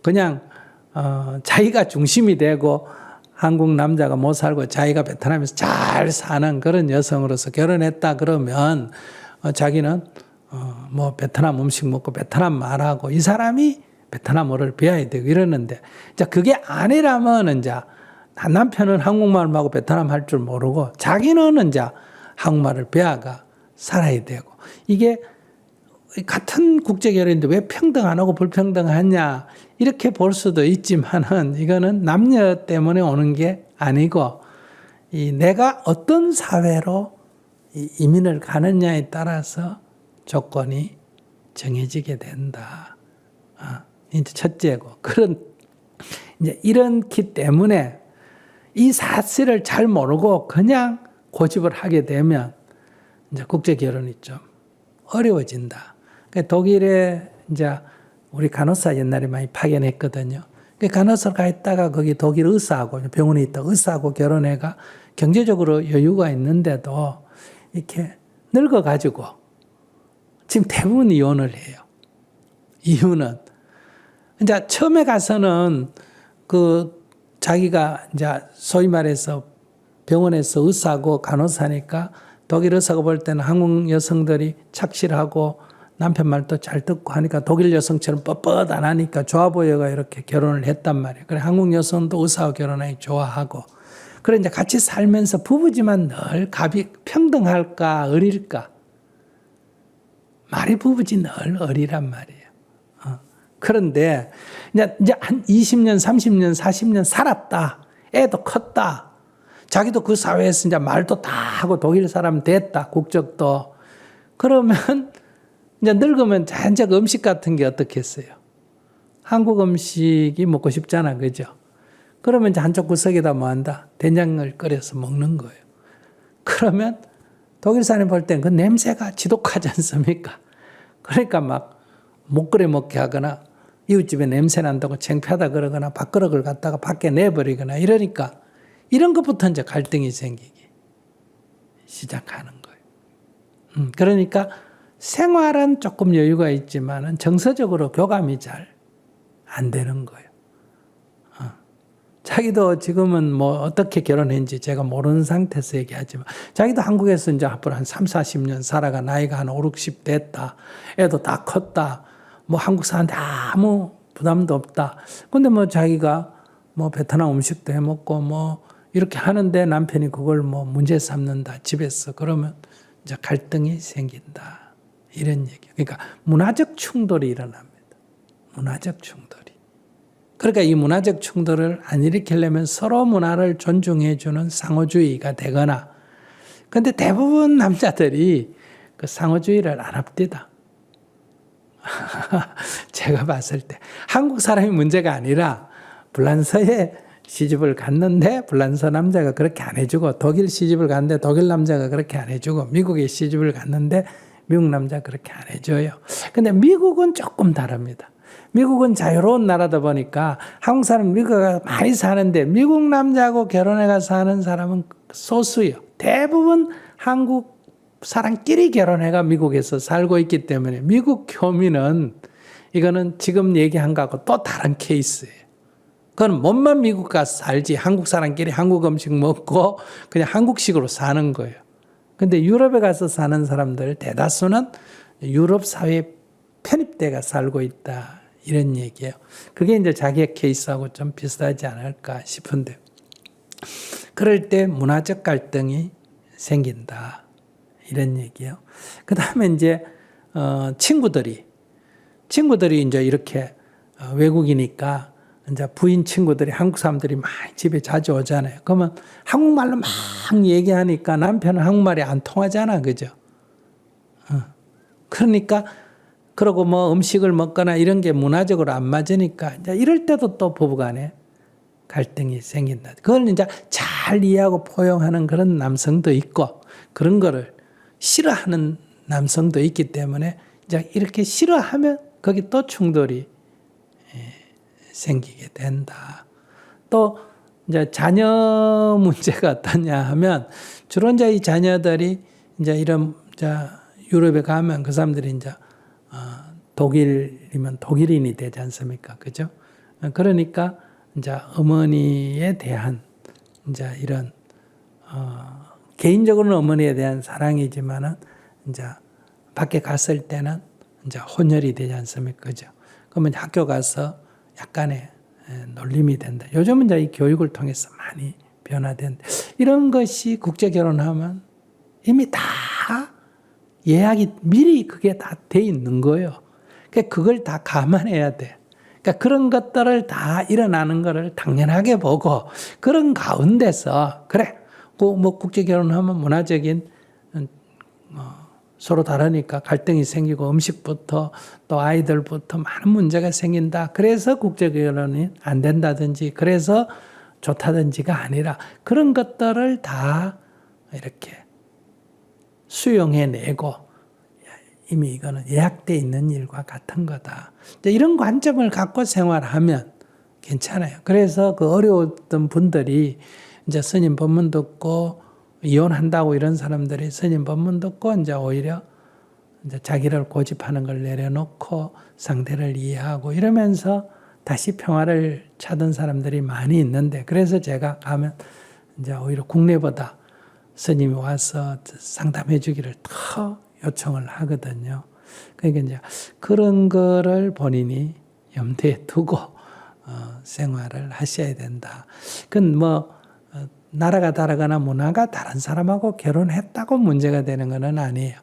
그냥 자기가 중심이 되고 한국 남자가 못 살고 자기가 베트남에서 잘 사는 그런 여성으로서 결혼했다 그러면 자기는 베트남 음식 먹고 베트남 말하고 이 사람이 베트남어를 배워야 되고 이러는데 이제 그게 아니라면 이제 남편은 한국말하고 베트남 할 줄 모르고 자기는 이제 한국말을 배워가 살아야 되고 이게 같은 국제 결혼인데 왜 평등 안 하고 불평등하냐 이렇게 볼 수도 있지만은 이거는 남녀 때문에 오는 게 아니고 내가 어떤 사회로 이민을 가느냐에 따라서 조건이 정해지게 된다. 이제 첫째고 이제 이렇기 때문에 이 사실을 잘 모르고 그냥 고집을 하게 되면 이제 국제 결혼이 좀 어려워진다. 독일에 이제 우리 간호사 옛날에 많이 파견했거든요. 간호사가 있다가 거기 독일 의사하고 병원에 있다 의사하고 결혼해가 경제적으로 여유가 있는데도 이렇게 늙어가지고 지금 대부분 이혼을 해요. 이유는 이제 처음에 가서는 자기가 이제 소위 말해서 병원에서 의사하고 간호사니까 독일 의사가 볼 때는 한국 여성들이 착실하고 남편 말도 잘 듣고 하니까 독일 여성처럼 뻣뻣 안 하니까 좋아 보여가 이렇게 결혼을 했단 말이에요. 그래 한국 여성도 의사와 결혼하기 좋아하고 그래 이제 같이 살면서 부부지만 늘 평등할까 어릴까 말이 부부지 늘 어리란 말이에요. 그런데 이제 한 20년, 30년, 40년 살았다. 애도 컸다. 자기도 그 사회에서 이제 말도 다 하고 독일 사람 됐다. 국적도. 그러면 이제 늙으면 잔작 음식 같은 게 어떻겠어요? 한국 음식이 먹고 싶잖아, 그죠? 그러면 이제 한쪽 구석에다 뭐 한다? 된장을 끓여서 먹는 거예요. 그러면 독일 사람이 볼 땐 그 냄새가 지독하지 않습니까? 그러니까 막 못 끓여 먹게 하거나 이웃집에 냄새 난다고 창피하다 그러거나 밥그릇을 갖다가 밖에 내버리거나 이러니까 이런 것부터 이제 갈등이 생기기 시작하는 거예요. 그러니까 생활은 조금 여유가 있지만은 정서적으로 교감이 잘 안 되는 거예요. 자기도 지금은 뭐 어떻게 결혼했는지 제가 모르는 상태에서 얘기하지만 자기도 한국에서 이제 앞으로 한 3, 40년 살아가 나이가 한 5, 60 됐다. 애도 다 컸다. 뭐 한국 사람한테 아무 부담도 없다. 근데 뭐 자기가 뭐 베트남 음식도 해 먹고 뭐 이렇게 하는데 남편이 그걸 뭐 문제 삼는다. 집에서. 그러면 이제 갈등이 생긴다. 이런 얘기. 그러니까 문화적 충돌이 일어납니다. 문화적 충돌이. 그러니까 이 문화적 충돌을 안 일으키려면 서로 문화를 존중해 주는 상호주의가 되거나 근데 대부분 남자들이 그 상호주의를 안 합디다. 제가 봤을 때 한국 사람이 문제가 아니라 불란서에 시집을 갔는데 불란서 남자가 그렇게 안 해주고 독일 시집을 갔는데 독일 남자가 그렇게 안 해주고 미국에 시집을 갔는데 미국 남자가 그렇게 안 해줘요. 근데 미국은 조금 다릅니다. 미국은 자유로운 나라다 보니까 한국 사람 미국에 많이 사는데 미국 남자하고 결혼해가 사는 사람은 소수예요. 대부분 한국 사람끼리 결혼해가 미국에서 살고 있기 때문에 미국 교민은 이거는 지금 얘기한 거하고 또 다른 케이스예요. 그건 몸만 미국 가서 살지 한국 사람끼리 한국 음식 먹고 그냥 한국식으로 사는 거예요. 근데 유럽에 가서 사는 사람들 대다수는 유럽 사회에 편입돼가 살고 있다. 이런 얘기예요. 그게 이제 자기의 케이스하고 좀 비슷하지 않을까 싶은데 그럴 때 문화적 갈등이 생긴다. 이런 얘기예요. 그 다음에 이제 친구들이 이제 이렇게 외국이니까 이제 부인 친구들이 한국 사람들이 많이 집에 자주 오잖아요. 그러면 한국말로 막 얘기하니까 남편은 한국말이 안 통하잖아, 그죠? 그러니까 그러고 뭐 음식을 먹거나 이런 게 문화적으로 안 맞으니까 이제 이럴 때도 또 부부간에 갈등이 생긴다. 그걸 이제 잘 이해하고 포용하는 그런 남성도 있고 그런 거를 싫어하는 남성도 있기 때문에 이제 이렇게 싫어하면 거기 또 충돌이 생기게 된다. 또 이제 자녀 문제가 어떠냐 하면 주로 이제 이 자녀들이 이제 이런 유럽에 가면 그 사람들이 이제 독일이면 독일인이 되지 않습니까? 그죠? 그러니까 이제 어머니에 대한 이제 이런 개인적으로는 어머니에 대한 사랑이지만은 이제 밖에 갔을 때는 이제 혼혈이 되지 않습니까? 그죠? 그러면 학교 가서 약간의 놀림이 된다. 요즘은 이제 이 교육을 통해서 많이 변화된다. 이런 것이 국제 결혼하면 이미 다 예약이 미리 그게 다 돼 있는 거예요. 그러니까 그걸 다 감안해야 돼. 그러니까 그런 것들을 다 일어나는 거를 당연하게 보고 그런 가운데서 그래, 뭐 국제 결혼하면 문화적인 서로 다르니까 갈등이 생기고 음식부터 또 아이들부터 많은 문제가 생긴다. 그래서 국제 결혼이 안 된다든지 그래서 좋다든지가 아니라 그런 것들을 다 이렇게 수용해내고 이미 이거는 예약되어 있는 일과 같은 거다. 이런 관점을 갖고 생활하면 괜찮아요. 그래서 그 어려웠던 분들이 이제 스님 법문 듣고 이혼한다고 이런 사람들이 스님 법문 듣고 이제 오히려 이제 자기를 고집하는 걸 내려놓고 상대를 이해하고 이러면서 다시 평화를 찾은 사람들이 많이 있는데 그래서 제가 가면 이제 오히려 국내보다 스님이 와서 상담해 주기를 더 요청을 하거든요. 그러니까 이제 그런 거를 본인이 염두에 두고 생활을 하셔야 된다. 그건 뭐 나라가 다르거나 문화가 다른 사람하고 결혼했다고 문제가 되는 건 아니에요.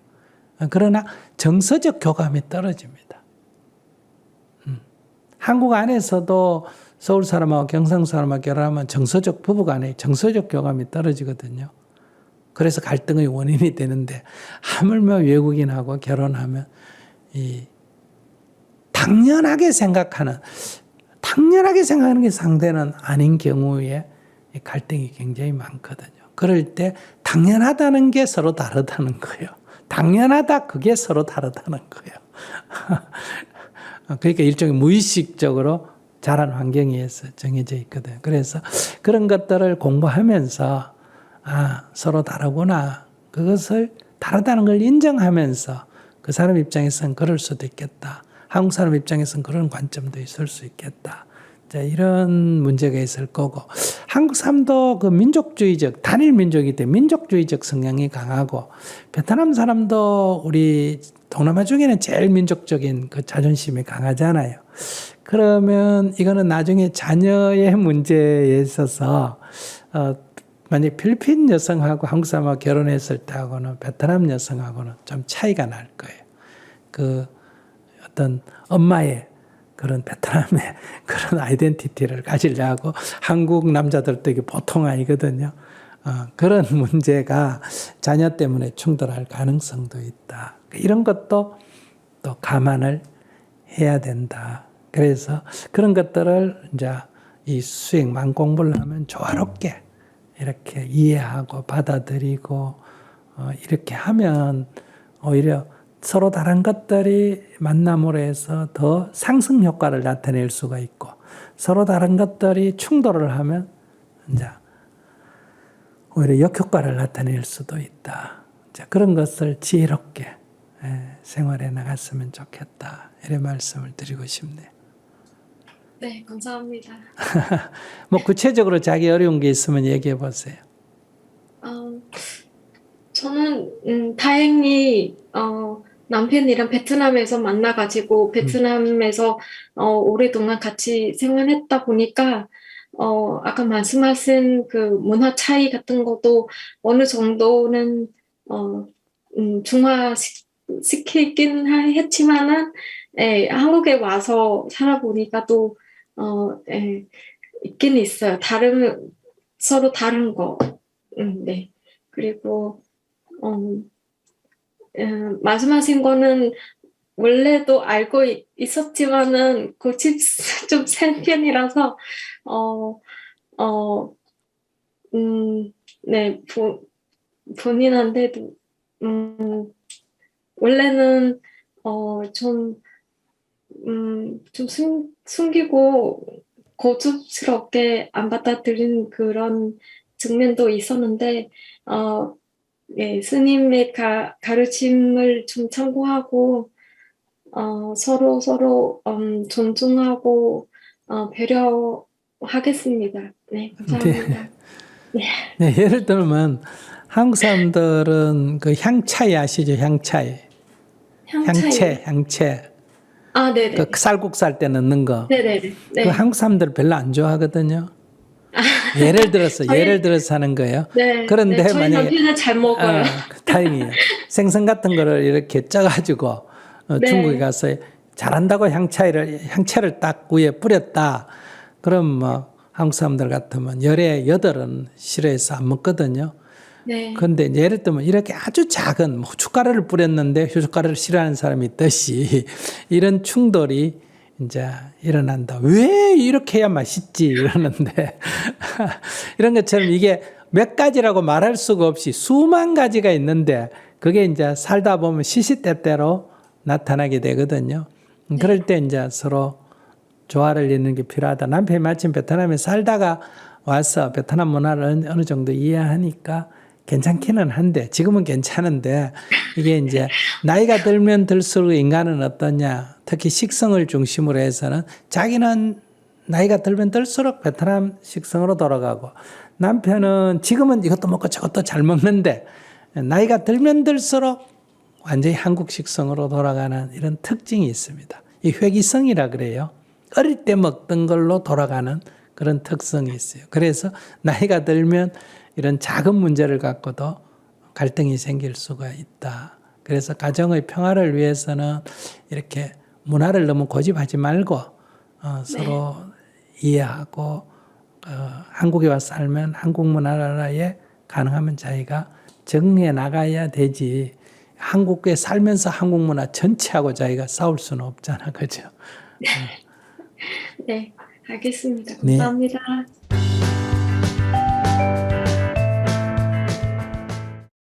그러나 정서적 교감이 떨어집니다. 한국 안에서도 서울 사람하고 경상도 사람하고 결혼하면 정서적 부부간에 정서적 교감이 떨어지거든요. 그래서 갈등의 원인이 되는데 하물며 외국인하고 결혼하면 이 당연하게 생각하는 게 상대는 아닌 경우에 갈등이 굉장히 많거든요. 그럴 때 당연하다는 게 서로 다르다는 거예요. 당연하다 그게 서로 다르다는 거예요. 그러니까 일종의 무의식적으로 자란 환경에서 정해져 있거든요. 그래서 그런 것들을 공부하면서 서로 다르구나. 그것을 다르다는 걸 인정하면서 그 사람 입장에서는 그럴 수도 있겠다. 한국 사람 입장에서는 그런 관점도 있을 수 있겠다. 자, 이런 문제가 있을 거고, 한국 사람도 그 민족주의적, 단일 민족이기 때문에 민족주의적 성향이 강하고, 베트남 사람도 우리 동남아 중에는 제일 민족적인 그 자존심이 강하잖아요. 그러면 이거는 나중에 자녀의 문제에 있어서, 만약 필리핀 여성하고 한국 사람하고 결혼했을 때하고는 베트남 여성하고는 좀 차이가 날 거예요. 그 어떤 엄마의 그런 베트남의 그런 아이덴티티를 가지려고 한국 남자들도 이게 보통 아니거든요. 그런 문제가 자녀 때문에 충돌할 가능성도 있다. 이런 것도 또 감안을 해야 된다. 그래서 그런 것들을 이제 이 수행만 공부를 하면 조화롭게 이렇게 이해하고 받아들이고 이렇게 하면 오히려 서로 다른 것들이 만남으로 해서 더 상승 효과를 나타낼 수가 있고 서로 다른 것들이 충돌을 하면 이제 오히려 역효과를 나타낼 수도 있다. 그런 것을 지혜롭게 생활해 나갔으면 좋겠다. 이런 말씀을 드리고 싶네요. 네, 감사합니다. 뭐 구체적으로 자기 어려운 게 있으면 얘기해 보세요. 저는 다행히 남편이랑 베트남에서 만나가지고 베트남에서 오랫동안 같이 생활했다 보니까 아까 말씀하신 그 문화 차이 같은 것도 어느 정도는 중화시키긴 했지만은 한국에 와서 살아보니까 또 있긴 있어요. 서로 다른 거. 네. 그리고 말씀하신 거는 원래도 알고 있었지만은 고집 좀 센 편이라서 네, 본인한테도 원래는 좀 숨기고 고집스럽게 안 받아들인 그런 측면도 있었는데 예, 스님의 가르침을 좀 참고하고 서로 존중하고 배려하겠습니다. 네, 감사합니다. 네, 예를 들면 한국 사람들은 그 향차이 아시죠? 향차이. 향채. 아, 네네. 그 쌀국수할 때 넣는 거. 네네네. 네. 그 한국 사람들 별로 안 좋아하거든요. 예를 들어서 하는 거예요. 네. 그런데 네, 저희 만약에 남편은 잘 먹어요. 다행이에요. 생선 같은 거를 이렇게 쪄가지고 네. 중국에 가서 잘한다고 향채를 딱 위에 뿌렸다. 그럼 뭐 한국 사람들 같으면 열에 8은 싫어해서 안 먹거든요. 네. 그런데 예를 들면 이렇게 아주 작은 후춧가루를 뿌렸는데 후춧가루를 싫어하는 사람이 있듯이 이런 충돌이 이제 일어난다. 왜 이렇게 해야 맛있지? 이러는데 이런 것처럼 이게 몇 가지라고 말할 수가 없이 수만 가지가 있는데 그게 이제 살다 보면 시시때때로 나타나게 되거든요. 그럴 때 이제 서로 조화를 이루는 게 필요하다. 남편이 마침 베트남에 살다가 와서 베트남 문화를 어느 정도 이해하니까 괜찮기는 한데 지금은 괜찮은데 이게 이제 나이가 들면 들수록 인간은 어떠냐, 특히 식성을 중심으로 해서는 자기는 나이가 들면 들수록 베트남 식성으로 돌아가고 남편은 지금은 이것도 먹고 저것도 잘 먹는데 나이가 들면 들수록 완전히 한국 식성으로 돌아가는 이런 특징이 있습니다. 이 회귀성이라 그래요. 어릴 때 먹던 걸로 돌아가는 그런 특성이 있어요. 그래서 나이가 들면 이런 작은 문제를 갖고도 갈등이 생길 수가 있다. 그래서 가정의 평화를 위해서는 이렇게 문화를 너무 고집하지 말고 서로 이해하고 한국에 와서 살면 한국 문화에 가능하면 자기가 정리해 나가야 되지. 한국에 살면서 한국 문화 전체하고 자기가 싸울 수는 없잖아, 그죠? 네, 알겠습니다. 네. 감사합니다.